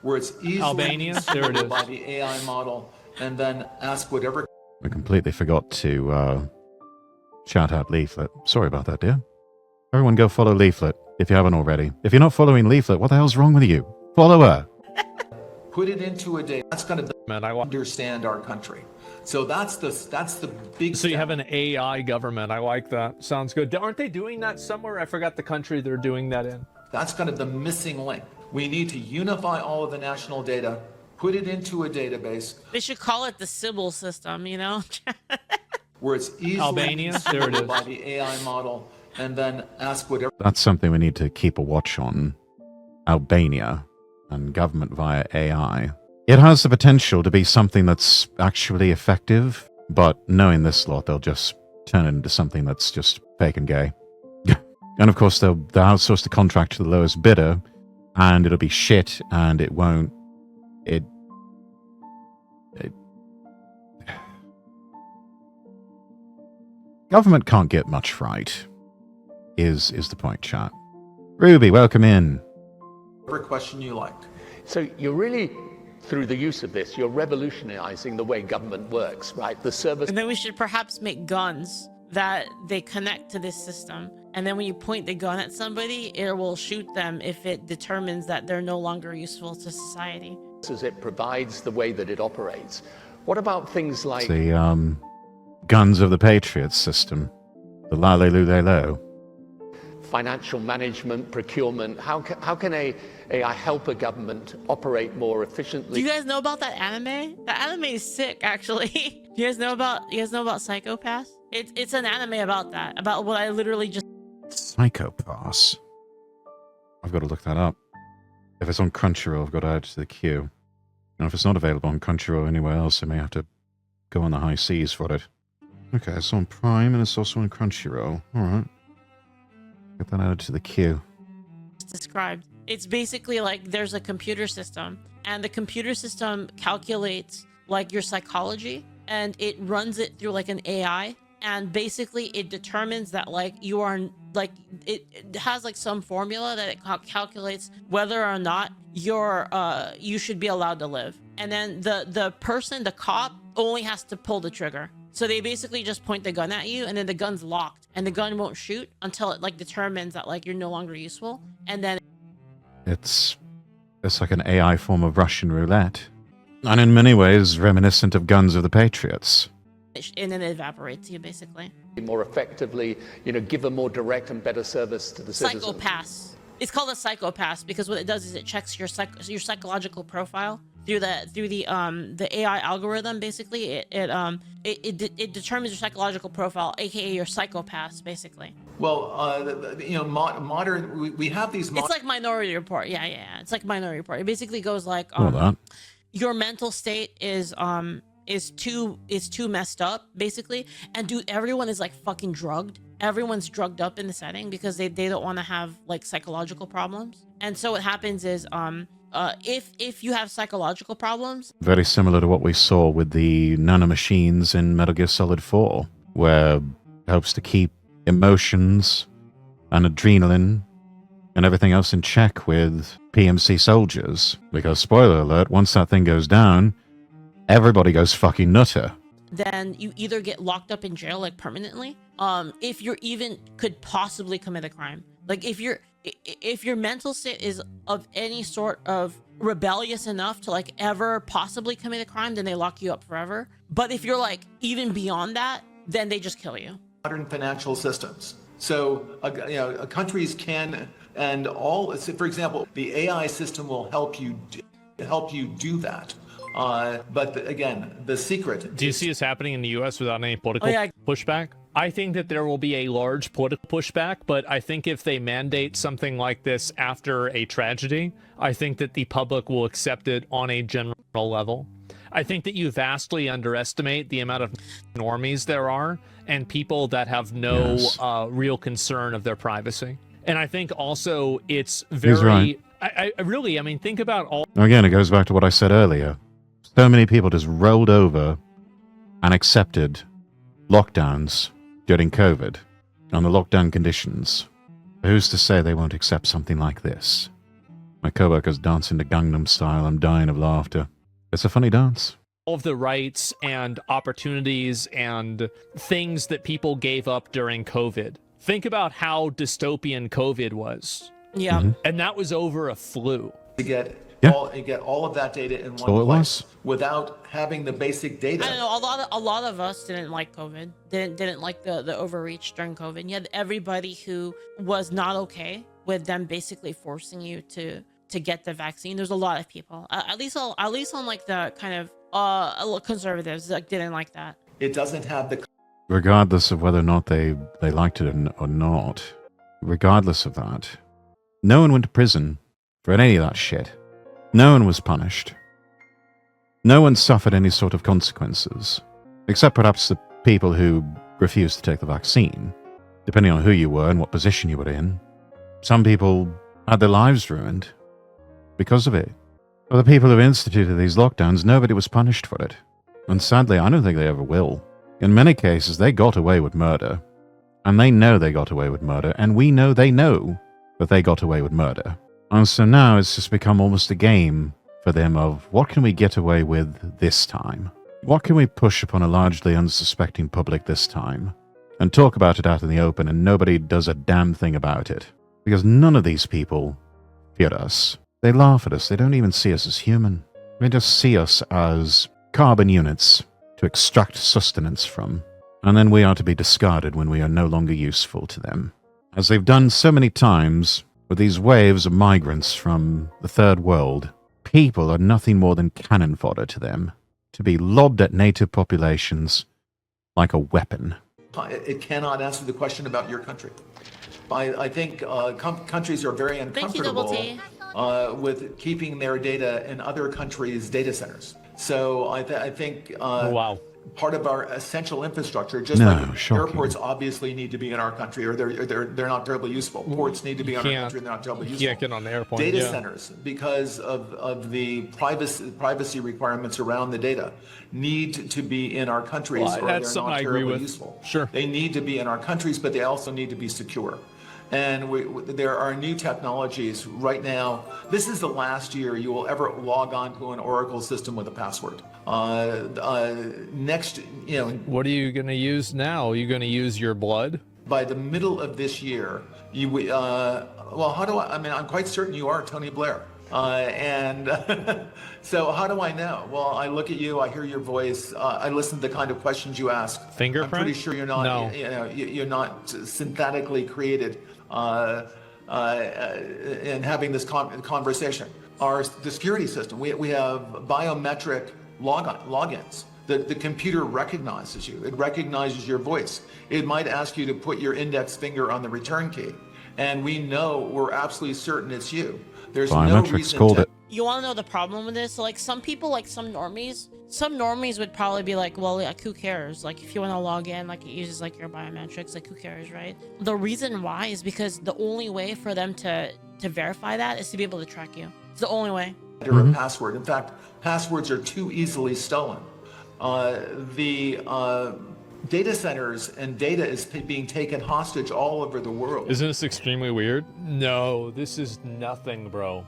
where it's easily Albania. There it is. by the AI model, and then ask whatever. I completely forgot to shout out Leaflet. Sorry about that, dear. Everyone go follow Leaflet, if you haven't already. If you're not following Leaflet, what the hell's wrong with you? Follow her. Put it into a data. That's kind of understand our country. So that's the big. So you have an AI government. I like that. Sounds good. Aren't they doing that somewhere? I forgot the country they're doing that in. That's kind of the missing link. We need to unify all of the national data, put it into a database. They should call it the Sybil system, you know? Where it's easily Albania? There it is. by the AI model, and then ask whatever. That's something we need to keep a watch on. Albania and government via AI. It has the potential to be something that's actually effective, but knowing this lot, they'll just turn it into something that's just fake and gay. And of course, they'll outsource the contract to the lowest bidder, and it'll be shit, and it won't. Government can't get much right, is the point, chat. Ruby, welcome in. Whatever question you like. So you're really, through the use of this, you're revolutionizing the way government works, right? The service. And then we should perhaps make guns that they connect to this system. And then when you point the gun at somebody, it will shoot them if it determines that they're no longer useful to society. As it provides the way that it operates. What about things like The Guns of the Patriots system. The la-le-lu-le-lo. financial management, procurement? How can AI help a government operate more efficiently? Do you guys know about that anime? That anime is sick, actually. You guys know about Psychopaths? It's an anime about that. About what I literally just. Psychopaths. I've got to look that up. If it's on Crunchyroll, I've got to add it to the queue. And if it's not available on Crunchyroll anywhere else, I may have to go on the high seas for it. Okay, it's on Prime and it's also on Crunchyroll. Alright. Get that added to the queue. Described. It's basically like there's a computer system, and the computer system calculates like your psychology, and it runs it through like an AI, and basically it determines that like you are like it has like some formula that it calculates whether or not you should be allowed to live. And then the person, the cop, only has to pull the trigger. So they basically just point the gun at you, and then the gun's locked, and the gun won't shoot until it like determines that like you're no longer useful. And then It's like an AI form of Russian roulette. And in many ways reminiscent of Guns of the Patriots. and then it evaporates you basically. More effectively, give a more direct and better service to the citizens. Psychopaths. It's called a psychopath because what it does is it checks your psychological profile through the AI algorithm. Basically, it determines your psychological profile, aka your psychopaths, basically. Well, modern. We have these. It's like Minority Report. Yeah. It's like Minority Report. It basically goes like your mental state is too messed up, basically, and dude, everyone is like fucking drugged. Everyone's drugged up in the setting because they don't want to have like psychological problems. And so what happens is if you have psychological problems, very similar to what we saw with the nanomachines in Metal Gear Solid 4, where it helps to keep emotions and adrenaline and everything else in check with PMC soldiers. Because, spoiler alert, once that thing goes down, everybody goes fucking nutter. Then you either get locked up in jail like permanently, if you're even could possibly commit a crime. Like if your mental state is of any sort of rebellious enough to like ever possibly commit a crime, then they lock you up forever. But if you're like even beyond that, then they just kill you. Modern financial systems. So countries can and all. For example, the AI system will help you do that. But again, the secret. Do you see this happening in the U.S. without any political pushback? I think that there will be a large political pushback, but I think if they mandate something like this after a tragedy, I think that the public will accept it on a general level. I think that you vastly underestimate the amount of normies there are and people that have no real concern of their privacy. And I think also it's very... He's right. I mean, think about all... Again, it goes back to what I said earlier. So many people just rolled over and accepted lockdowns during COVID and the lockdown conditions. Who's to say they won't accept something like this? My coworker's dancing to Gangnam Style. I'm dying of laughter. It's a funny dance. All of the rights and opportunities and things that people gave up during COVID Think about how dystopian COVID was. Yeah. And that was over a flu. To get all of that data in one place without having the basic data. I don't know. A lot of us didn't like COVID. Didn't like the overreach during COVID. You had everybody who was not okay with them basically forcing you to get the vaccine. There's a lot of people, at least on like the kind of conservatives that didn't like that. It doesn't have the. Regardless of whether or not they liked it or not, regardless of that, no one went to prison for any of that shit. No one was punished. No one suffered any sort of consequences, except perhaps the people who refused to take the vaccine, depending on who you were and what position you were in. Some people had their lives ruined because of it. For the people who instituted these lockdowns, nobody was punished for it. And sadly, I don't think they ever will. In many cases, they got away with murder. And they know they got away with murder, and we know they know that they got away with murder. And so now it's just become almost a game for them of what can we get away with this time? What can we push upon a largely unsuspecting public this time? And talk about it out in the open and nobody does a damn thing about it. Because none of these people fear us. They laugh at us. They don't even see us as human. They just see us as carbon units to extract sustenance from. And then we are to be discarded when we are no longer useful to them. As they've done so many times with these waves of migrants from the third world, people are nothing more than cannon fodder to them, to be lobbed at native populations like a weapon. It cannot answer the question about your country. I think countries are very uncomfortable with keeping their data in other countries' data centers. So I think part of our essential infrastructure, just like airports obviously need to be in our country, or they're not terribly useful. Ports need to be in our country, they're not terribly useful. You can't get on the airplane. Data centers, because of the privacy requirements around the data, need to be in our countries, or they're not terribly useful. Sure. They need to be in our countries, but they also need to be secure. And there are new technologies right now. This is the last year you will ever log on to an Oracle system with a password. Next, what are you going to use now? Are you going to use your blood? By the middle of this year, I'm quite certain you are Tony Blair. So how do I know? Well, I look at you, I hear your voice, I listen to the kind of questions you ask. Fingerprint? I'm pretty sure you're not, you're not synthetically created in having this conversation. The security system, we have biometric logins. The computer recognizes you. It recognizes your voice. It might ask you to put your index finger on the return key. And we're absolutely certain it's you. There's no reason called it. You want to know the problem with this? So, like, some people, like some normies would probably be like, well, like, who cares? Like, if you want to log in, like, it uses like your biometrics, like, who cares, right? The reason why is because the only way for them to verify that is to be able to track you. It's the only way. Enter a password. In fact, passwords are too easily stolen. Data centers and data is being taken hostage all over the world. Isn't this extremely weird? No, this is nothing, bro.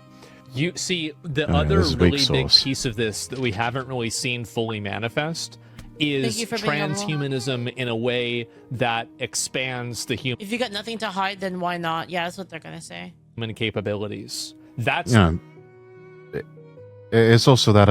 You see, the other really big piece of this that we haven't really seen fully manifest is transhumanism in a way that expands the human. If you got nothing to hide, then why not? Yeah, that's what they're gonna say. Human capabilities. That's it's also that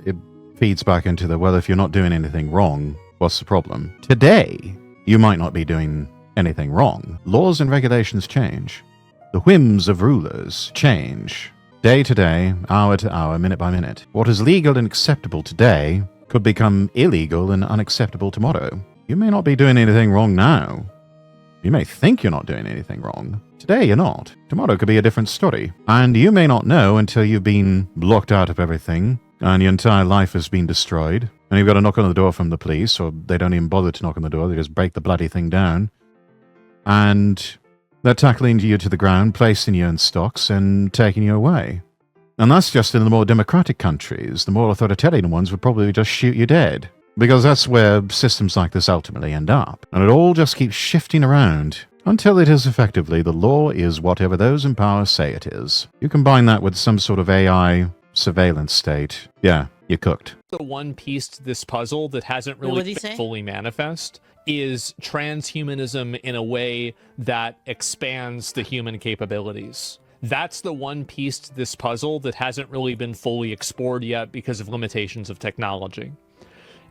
it feeds back into if you're not doing anything wrong, what's the problem? Today, you might not be doing anything wrong. Laws and regulations change. The whims of rulers change. Day to day, hour to hour, minute by minute. What is legal and acceptable today could become illegal and unacceptable tomorrow. You may not be doing anything wrong now. You may think you're not doing anything wrong. Today you're not. Tomorrow could be a different story. And you may not know until you've been blocked out of everything and your entire life has been destroyed. And you've got to knock on the door from the police, or they don't even bother to knock on the door. They just break the bloody thing down. And they're tackling you to the ground, placing you in stocks, and taking you away. And that's just in the more democratic countries. The more authoritarian ones would probably just shoot you dead. Because that's where systems like this ultimately end up. And it all just keeps shifting around until it is effectively the law is whatever those in power say it is. You combine that with some sort of AI surveillance state. Yeah, you're cooked. The one piece to this puzzle that hasn't What'd really he been say? fully manifest is transhumanism in a way that expands the human capabilities. That's the one piece to this puzzle that hasn't really been fully explored yet because of limitations of technology.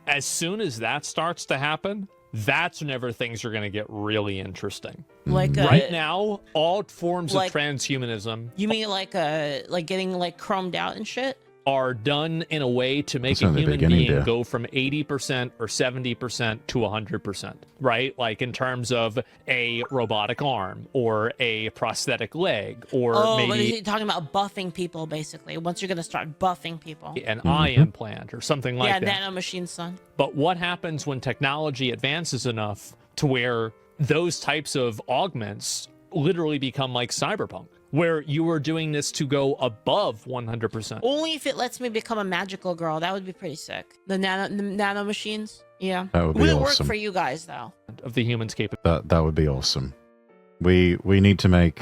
As soon as that starts to happen, that's whenever things are going to get really interesting. Like Right now, all forms like- of transhumanism You mean like getting like chromed out and shit? are done in a way to make That's a only the human beginning, being dear. go from 80% or 70% to 100%, right? Like in terms of a robotic arm or a prosthetic leg or Oh, but maybe he's talking about buffing people, basically. Once you're gonna start buffing people. an eye implant or something like Yeah, that. nano machines, son. But what happens when technology advances enough to where those types of augments literally become like cyberpunk, where you are doing this to go above 100%? Only if it lets me become a magical girl. That would be pretty sick. The nano machines. Yeah. That would be Wouldn't awesome. work for you guys though. Of the human's capability. That would be awesome. We need to make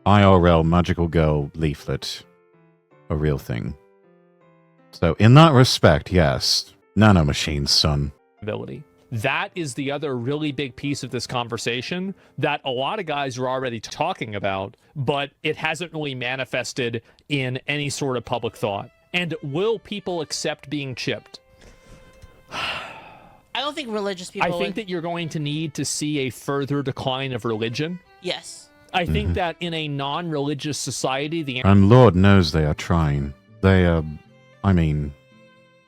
IRL Magical Girl leaflet a real thing. So in that respect, yes, nanomachines, son. That is the other really big piece of this conversation that a lot of guys are already talking about, but it hasn't really manifested in any sort of public thought. And will people accept being chipped? I don't think religious people. I think would. that you're going to need to see a further decline of religion. Yes. I think that in a non-religious society, the And Lord knows they are trying. They are, I mean,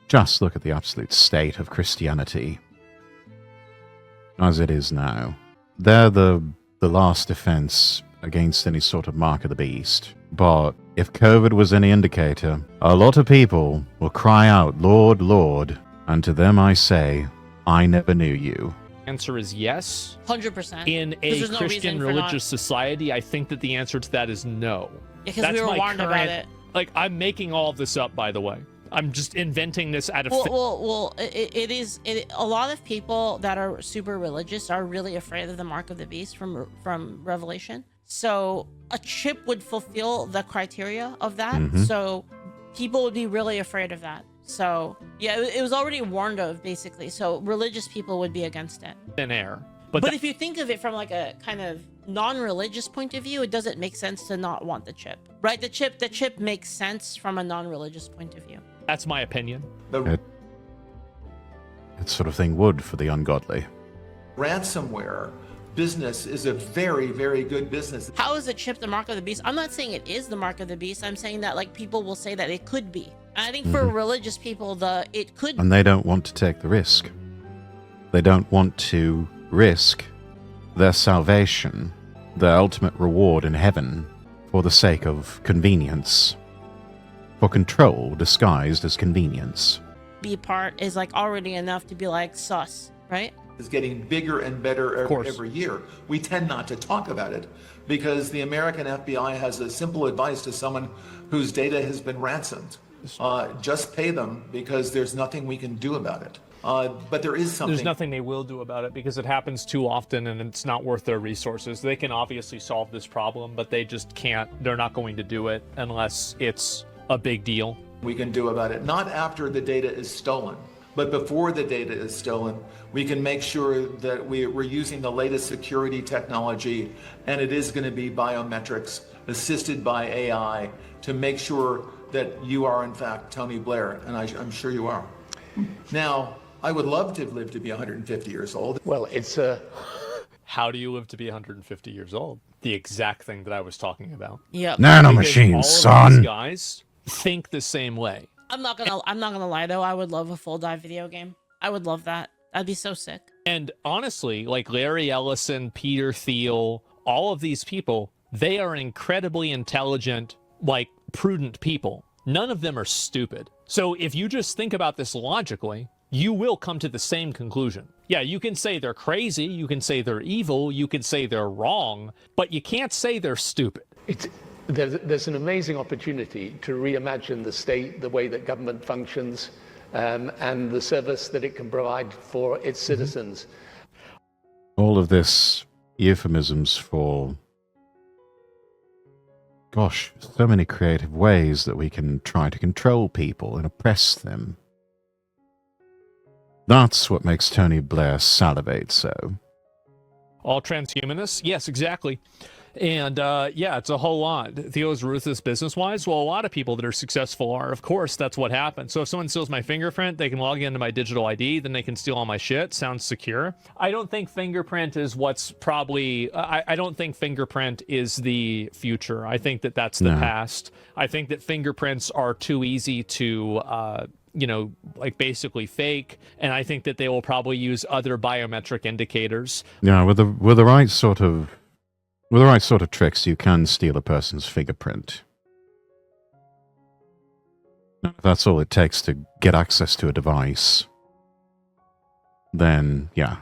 just look at the absolute state of Christianity as it is now. They're the last defense against any sort of mark of the beast. But if COVID was any indicator, a lot of people will cry out, Lord, Lord, and to them I say, I never knew you. answer is yes. 100%. In a Christian religious society, I think that the answer to that is no. Because That's we were my warned about current- it. Like, I'm making all of this up, by the way. I'm just inventing this out of It is. A lot of people that are super religious are really afraid of the mark of the beast from Revelation. So a chip would fulfill the criteria of that. Mhm. So people would be really afraid of that. So yeah, it was already warned of basically. So religious people would be against it. thin air. But if you think of it from like a kind of non-religious point of view, it doesn't make sense to not want the chip, right? The chip makes sense from a non-religious point of view. That's my opinion. It sort of thing would for the ungodly. Ransomware business is a very, very good business. How is the chip the mark of the beast? I'm not saying it is the mark of the beast. I'm saying that like people will say that it could be. And I think for religious people, it could. And they don't want to take the risk. They don't want to risk their salvation, their ultimate reward in heaven, for the sake of convenience. For control disguised as convenience. be part is like already enough to be like sus, right? Is getting bigger and better every year. We tend not to talk about it because the American FBI has a simple advice to someone whose data has been ransomed. Just pay them because there's nothing we can do about it. But there is something. There's nothing they will do about it because it happens too often and it's not worth their resources. They can obviously solve this problem, but they just can't. They're not going to do it unless it's a big deal. We can do about it. Not after the data is stolen, but before the data is stolen, we can make sure that we're using the latest security technology, and it is going to be biometrics assisted by AI to make sure that you are in fact Tony Blair, and I'm sure you are. Now, I would love to live to be 150 years old. Well, it's a... How do you live to be 150 years old? The exact thing that I was talking about. Yep. Nanomachines, son. These guys think the same way. I'm not gonna lie though. I would love a full dive video game. I would love that. That'd be so sick. And honestly, like Larry Ellison, Peter Thiel, all of these people, they are incredibly intelligent, like prudent people. None of them are stupid. So if you just think about this logically, you will come to the same conclusion. Yeah, you can say they're crazy, you can say they're evil, you can say they're wrong, but you can't say they're stupid. There's an amazing opportunity to reimagine the state, the way that government functions, and the service that it can provide for its citizens. All of this euphemisms for gosh, so many creative ways that we can try to control people and oppress them. That's what makes Tony Blair salivate so. All transhumanists? Yes, exactly. And yeah, it's a whole lot. Theo's ruthless business-wise? Well, a lot of people that are successful are. Of course, that's what happens. So if someone steals my fingerprint, they can log into my digital ID, then they can steal all my shit. Sounds secure. I don't think fingerprint is what's probably... I don't think fingerprint is the future. I think that that's the past. I think that fingerprints are too easy to... you know, like basically fake, and I think that they will probably use other biometric indicators. Yeah, with the right sort of tricks, you can steal a person's fingerprint. If that's all it takes to get access to a device, then yeah.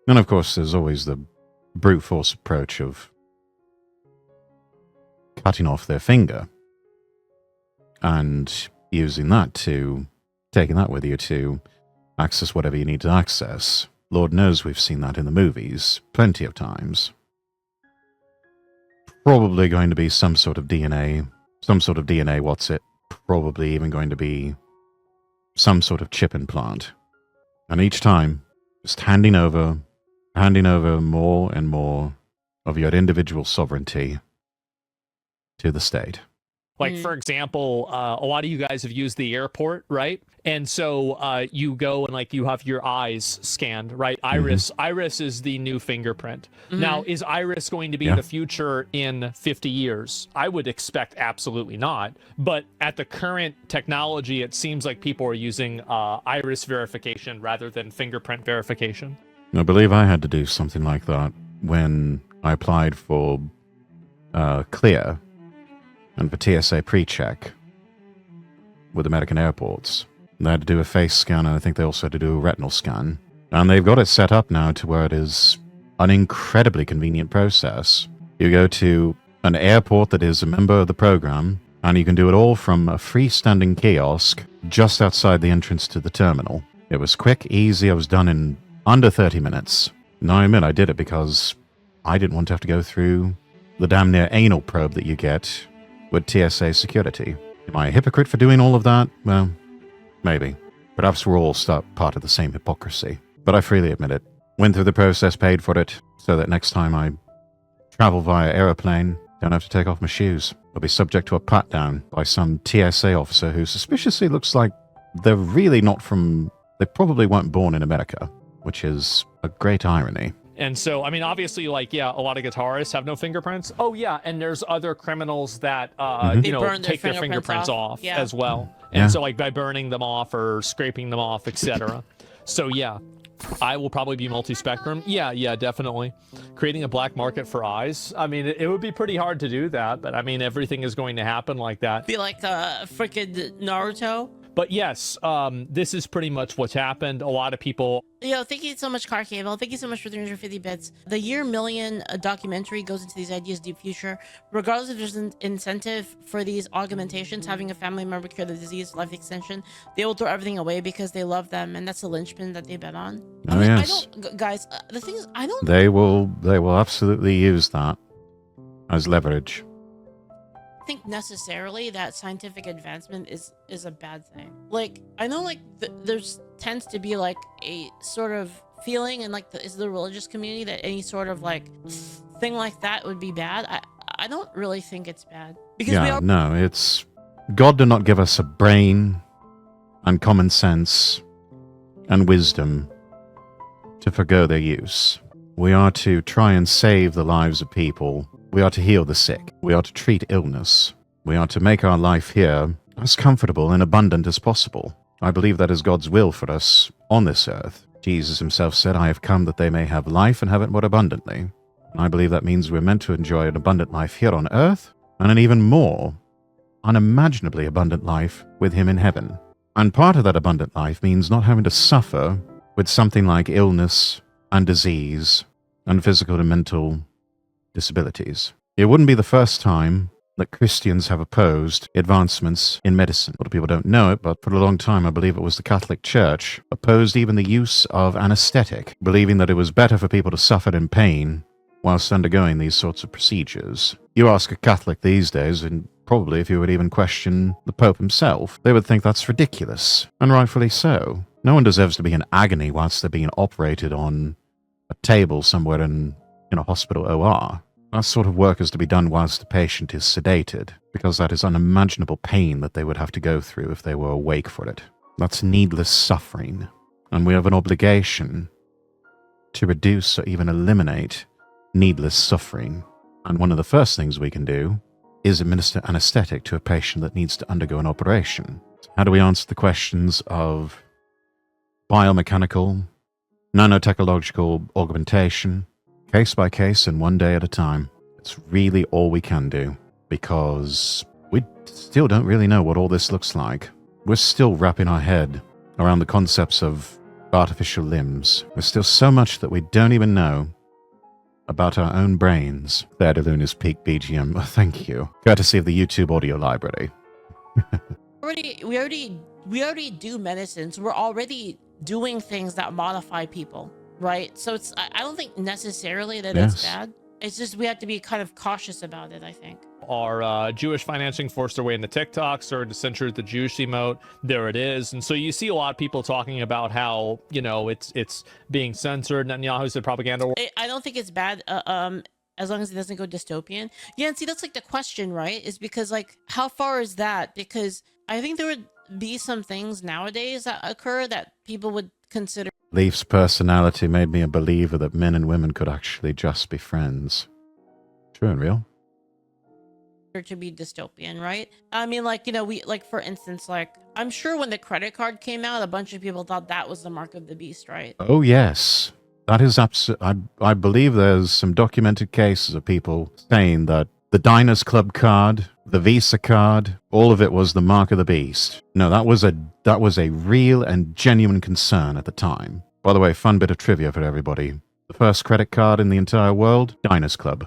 And of course, there's always the brute force approach of cutting off their finger and using that taking that with you to access whatever you need to access. Lord knows we've seen that in the movies plenty of times. Probably going to be some sort of DNA, probably even going to be some sort of chip implant. And each time, just handing over more and more of your individual sovereignty to the state. Like, for example, a lot of you guys have used the airport, right? And so you go and, like, you have your eyes scanned, right? Iris. Iris is the new fingerprint. Now, is Iris going to be the future in 50 years? I would expect absolutely not. But at the current technology, it seems like people are using iris verification rather than fingerprint verification. I believe I had to do something like that when I applied for Clear and for TSA pre-check with American airports. They had to do a face scan, and I think they also had to do a retinal scan. And they've got it set up now to where it is an incredibly convenient process. You go to an airport that is a member of the program, and you can do it all from a freestanding kiosk just outside the entrance to the terminal. It was quick, easy. I was done in under 30 minutes. Now, I admit I did it because I didn't want to have to go through the damn near anal probe that you get with TSA security. Am I a hypocrite for doing all of that? Well, maybe. Perhaps we're all part of the same hypocrisy. But I freely admit it. Went through the process, paid for it, so that next time I travel via aeroplane, don't have to take off my shoes. I'll be subject to a pat-down by some TSA officer who suspiciously looks like they're really not from... They probably weren't born in America, which is a great irony. And so, I mean, obviously, like, yeah, a lot of guitarists have no fingerprints. Oh, yeah, and there's other criminals that, you know, take their fingerprints off as well. And so, like, by burning them off or scraping them off, etc. So, yeah, I will probably be multi-spectrum. Yeah, definitely. Creating a black market for eyes. I mean, it would be pretty hard to do that, but, I mean, everything is going to happen like that. Be like freaking Naruto. But yes, this is pretty much what's happened. A lot of people... Yo, thank you so much, Car Cable. Thank you so much for 350 bits. The Year Million documentary goes into these ideas deep future. Regardless if there's an incentive for these augmentations, having a family member cure the disease, life extension, they will throw everything away because they love them, and that's the linchpin that they bet on. Oh, I mean, yes. Guys, the thing is, I don't... They will absolutely use that as leverage. Think necessarily that scientific advancement is a bad thing. Like, I know, like, there's tends to be like a sort of feeling in like the religious community that any sort of like thing like that would be bad. I don't really think it's bad because no, it's God did not give us a brain and common sense and wisdom to forgo their use. We are to try and save the lives of people. We are to heal the sick. We are to treat illness. We are to make our life here as comfortable and abundant as possible. I believe that is God's will for us on this earth. Jesus himself said, I have come that they may have life and have it more abundantly. And I believe that means we're meant to enjoy an abundant life here on earth and an even more unimaginably abundant life with him in heaven. And part of that abundant life means not having to suffer with something like illness and disease and physical and mental disabilities. It wouldn't be the first time that Christians have opposed advancements in medicine. A lot of people don't know it, but for a long time, I believe it was the Catholic Church opposed even the use of anesthetic, believing that it was better for people to suffer in pain whilst undergoing these sorts of procedures. You ask a Catholic these days, and probably if you would even question the Pope himself, they would think that's ridiculous, and rightfully so. No one deserves to be in agony whilst they're being operated on a table somewhere in a hospital OR. That sort of work is to be done whilst the patient is sedated, because that is unimaginable pain that they would have to go through if they were awake for it. That's needless suffering, and we have an obligation to reduce or even eliminate needless suffering. And one of the first things we can do is administer anesthetic to a patient that needs to undergo an operation. How do we answer the questions of biomechanical, nanotechnological augmentation, case by case and one day at a time? It's really all we can do, because we still don't really know what all this looks like. We're still wrapping our head around the concepts of artificial limbs. There's still so much that we don't even know about our own brains. There to Luna's Peak BGM. Oh, thank you. Courtesy of the YouTube audio library. We already do medicines. We're already doing things that modify people, right? So I don't think necessarily that it's bad. It's just we have to be kind of cautious about it, I think. Our Jewish financing forced their way into TikTok, started to censor the Jewish emote. There it is. And so you see a lot of people talking about how, you know, it's being censored. Netanyahu said propaganda war. I don't think it's bad as long as it doesn't go dystopian. Yeah, and see, that's like the question, right? Is because, like, how far is that? Because I think there would be some things nowadays that occur that people would consider. Leaf's personality made me a believer that men and women could actually just be friends. True and real. To be dystopian, right? I mean, like, you know, we, like, for instance, like, I'm sure when the credit card came out, a bunch of people thought that was the mark of the beast, right? Oh, yes. That is absolutely... I believe there's some documented cases of people saying that the Diners Club card, the Visa card, all of it was the mark of the beast. No, that was a real and genuine concern at the time. By the way, fun bit of trivia for everybody. The first credit card in the entire world, Diners Club.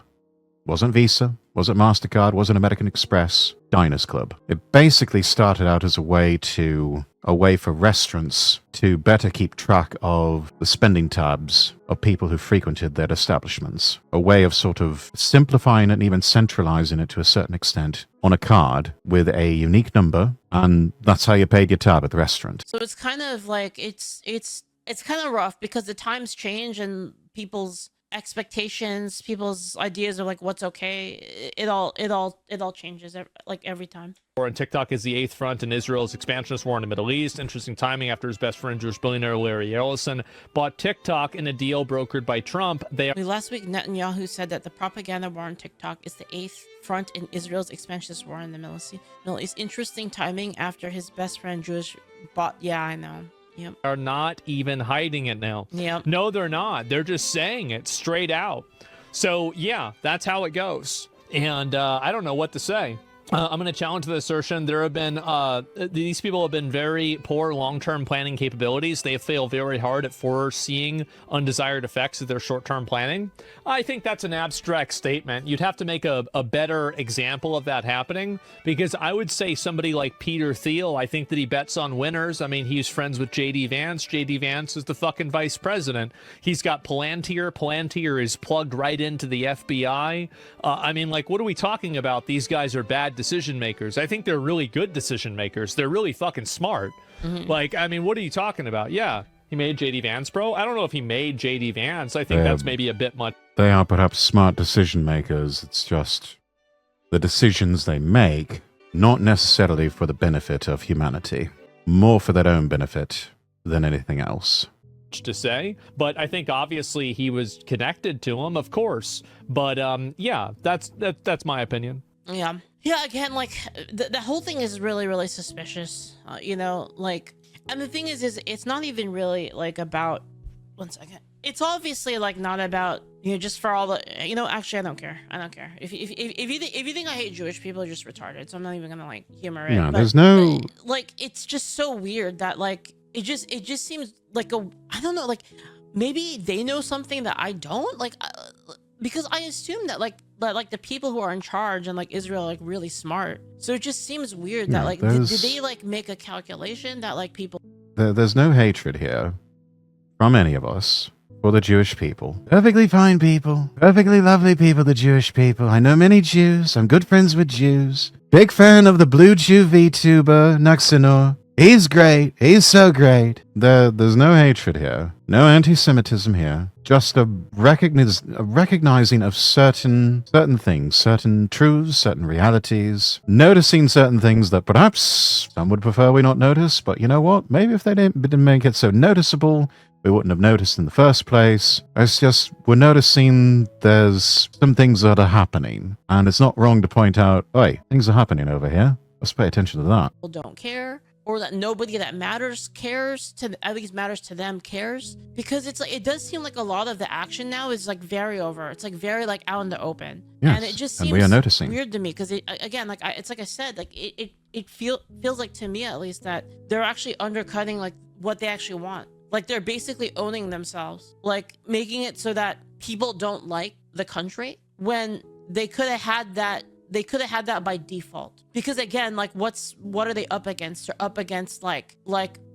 Wasn't Visa, wasn't MasterCard, wasn't American Express, Diners Club. It basically started out as a way for restaurants to better keep track of the spending tabs of people who frequented their establishments. A way of sort of simplifying it and even centralizing it to a certain extent on a card with a unique number, and that's how you paid your tab at the restaurant. So it's kind of like, it's kind of rough because the times change and people's expectations, people's ideas of like what's okay, it all changes like every time. War on TikTok is the eighth front in Israel's expansionist war in the Middle East. Interesting timing after his best friend, Jewish billionaire Larry Ellison, bought TikTok in a deal brokered by Trump. Last week, Netanyahu said that the propaganda war on TikTok is the eighth front in Israel's expansionist war in the Middle East. Interesting timing after his best friend, Jewish bought. Yeah, I know. Yep. Are not even hiding it now. Yep. No, they're not. They're just saying it straight out. So, yeah, that's how it goes. And I don't know what to say. I'm going to challenge the assertion. There have been, these people have been very poor long-term planning capabilities. They fail very hard at foreseeing undesired effects of their short-term planning. I think that's an abstract statement. You'd have to make a better example of that happening, because I would say somebody like Peter Thiel, I think that he bets on winners. I mean, he's friends with J.D. Vance. J.D. Vance is the fucking vice president. He's got Palantir. Palantir is plugged right into the FBI. I mean, like, what are we talking about? These guys are bad decision makers. I think they're really good decision makers. They're really fucking smart. Mm-hmm. Like, I mean, what are you talking about? Yeah, he made JD Vance, bro. I don't know if he made JD Vance. I think that's maybe a bit much. They are perhaps smart decision makers. It's just the decisions they make, not necessarily for the benefit of humanity, more for their own benefit than anything else. To say, but I think obviously he was connected to him, of course. But yeah, that's my opinion. Yeah. Again, like the whole thing is really, really suspicious. You know, like, and the thing is it's not even really like about. One second. It's obviously like not about, you know, just for all the, you know. Actually, I don't care. If you think I hate Jewish people, are just retarded. So I'm not even gonna like humor it. Yeah, there's no. Like, it's just so weird that like it just seems like I don't know, like maybe they know something that I don't, like, because I assume that like the people who are in charge and like Israel are like really smart. So it just seems weird that like did they like make a calculation that like people. There's no hatred here from any of us. for the Jewish people. Perfectly fine people. Perfectly lovely people, the Jewish people. I know many Jews. I'm good friends with Jews. Big fan of the Blue Jew VTuber, Naxinor. He's great. He's so great. There's no hatred here. No anti-Semitism here. Just a recognizing of certain things, certain truths, certain realities. Noticing certain things that perhaps some would prefer we not notice. But you know what? Maybe if they didn't make it so noticeable, we wouldn't have noticed in the first place. It's just we're noticing there's some things that are happening. And it's not wrong to point out, hey, things are happening over here. Let's pay attention to that. People don't care, or that nobody that matters cares, at least matters to them cares, because it's like, it does seem like a lot of the action now is like very over. It's like very like out in the open. Yes, and it just and seems we are noticing. weird to me, because again, like it's like I said, like it feels like to me at least that they're actually undercutting like what they actually want. Like they're basically owning themselves, like making it so that people don't like the country when they could have had that. They could have had that by default, because again, like what are they up against? They're up against like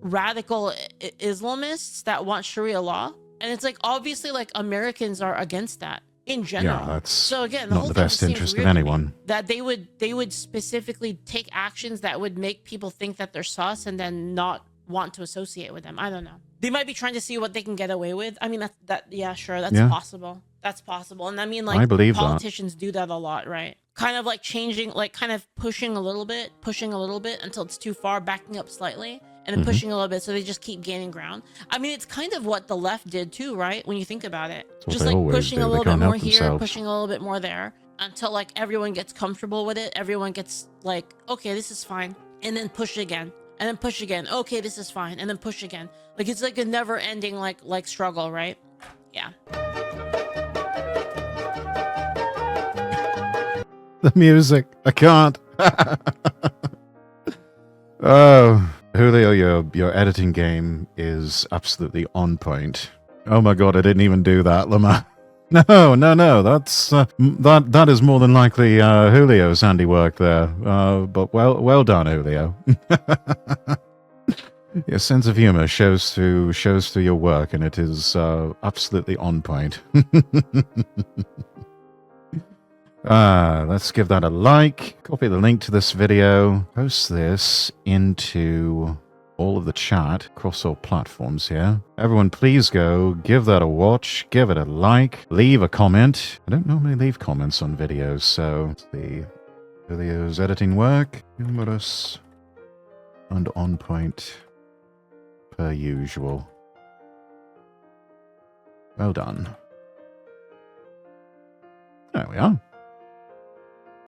radical Islamists that want Sharia law, and it's like obviously like Americans are against that in general. Yeah, that's so again, not the best interest of anyone. That they would specifically take actions that would make people think that they're sus and then not want to associate with them. I don't know. They might be trying to see what they can get away with. I mean, yeah, sure, that's possible. That's possible. And I mean, like, I believe politicians do that a lot, right? Kind of like changing, like kind of pushing a little bit until it's too far, backing up slightly, and then pushing a little bit, so they just keep gaining ground. I mean, it's kind of what the left did too, right? When you think about it, just like pushing a little bit more here, pushing a little bit more there, until like everyone gets comfortable with it. Everyone gets like, okay, this is fine, and then push again, and then push again. Okay, this is fine, and then push again. Like it's like a never-ending like struggle, right? Yeah. The music. I can't. Oh, Julio, your editing game is absolutely on point. Oh my god, I didn't even do that, Lamar. No. That's that is more than likely Julio's handiwork there. But well done, Julio. Your sense of humor shows through your work, and it is absolutely on point. Let's give that a like. Copy the link to this video. Post this into all of the chat across all platforms here. Everyone, please go give that a watch. Give it a like. Leave a comment. I don't normally leave comments on videos, so let's see. Videos editing work. Humorous and on point per usual. Well done. There we are.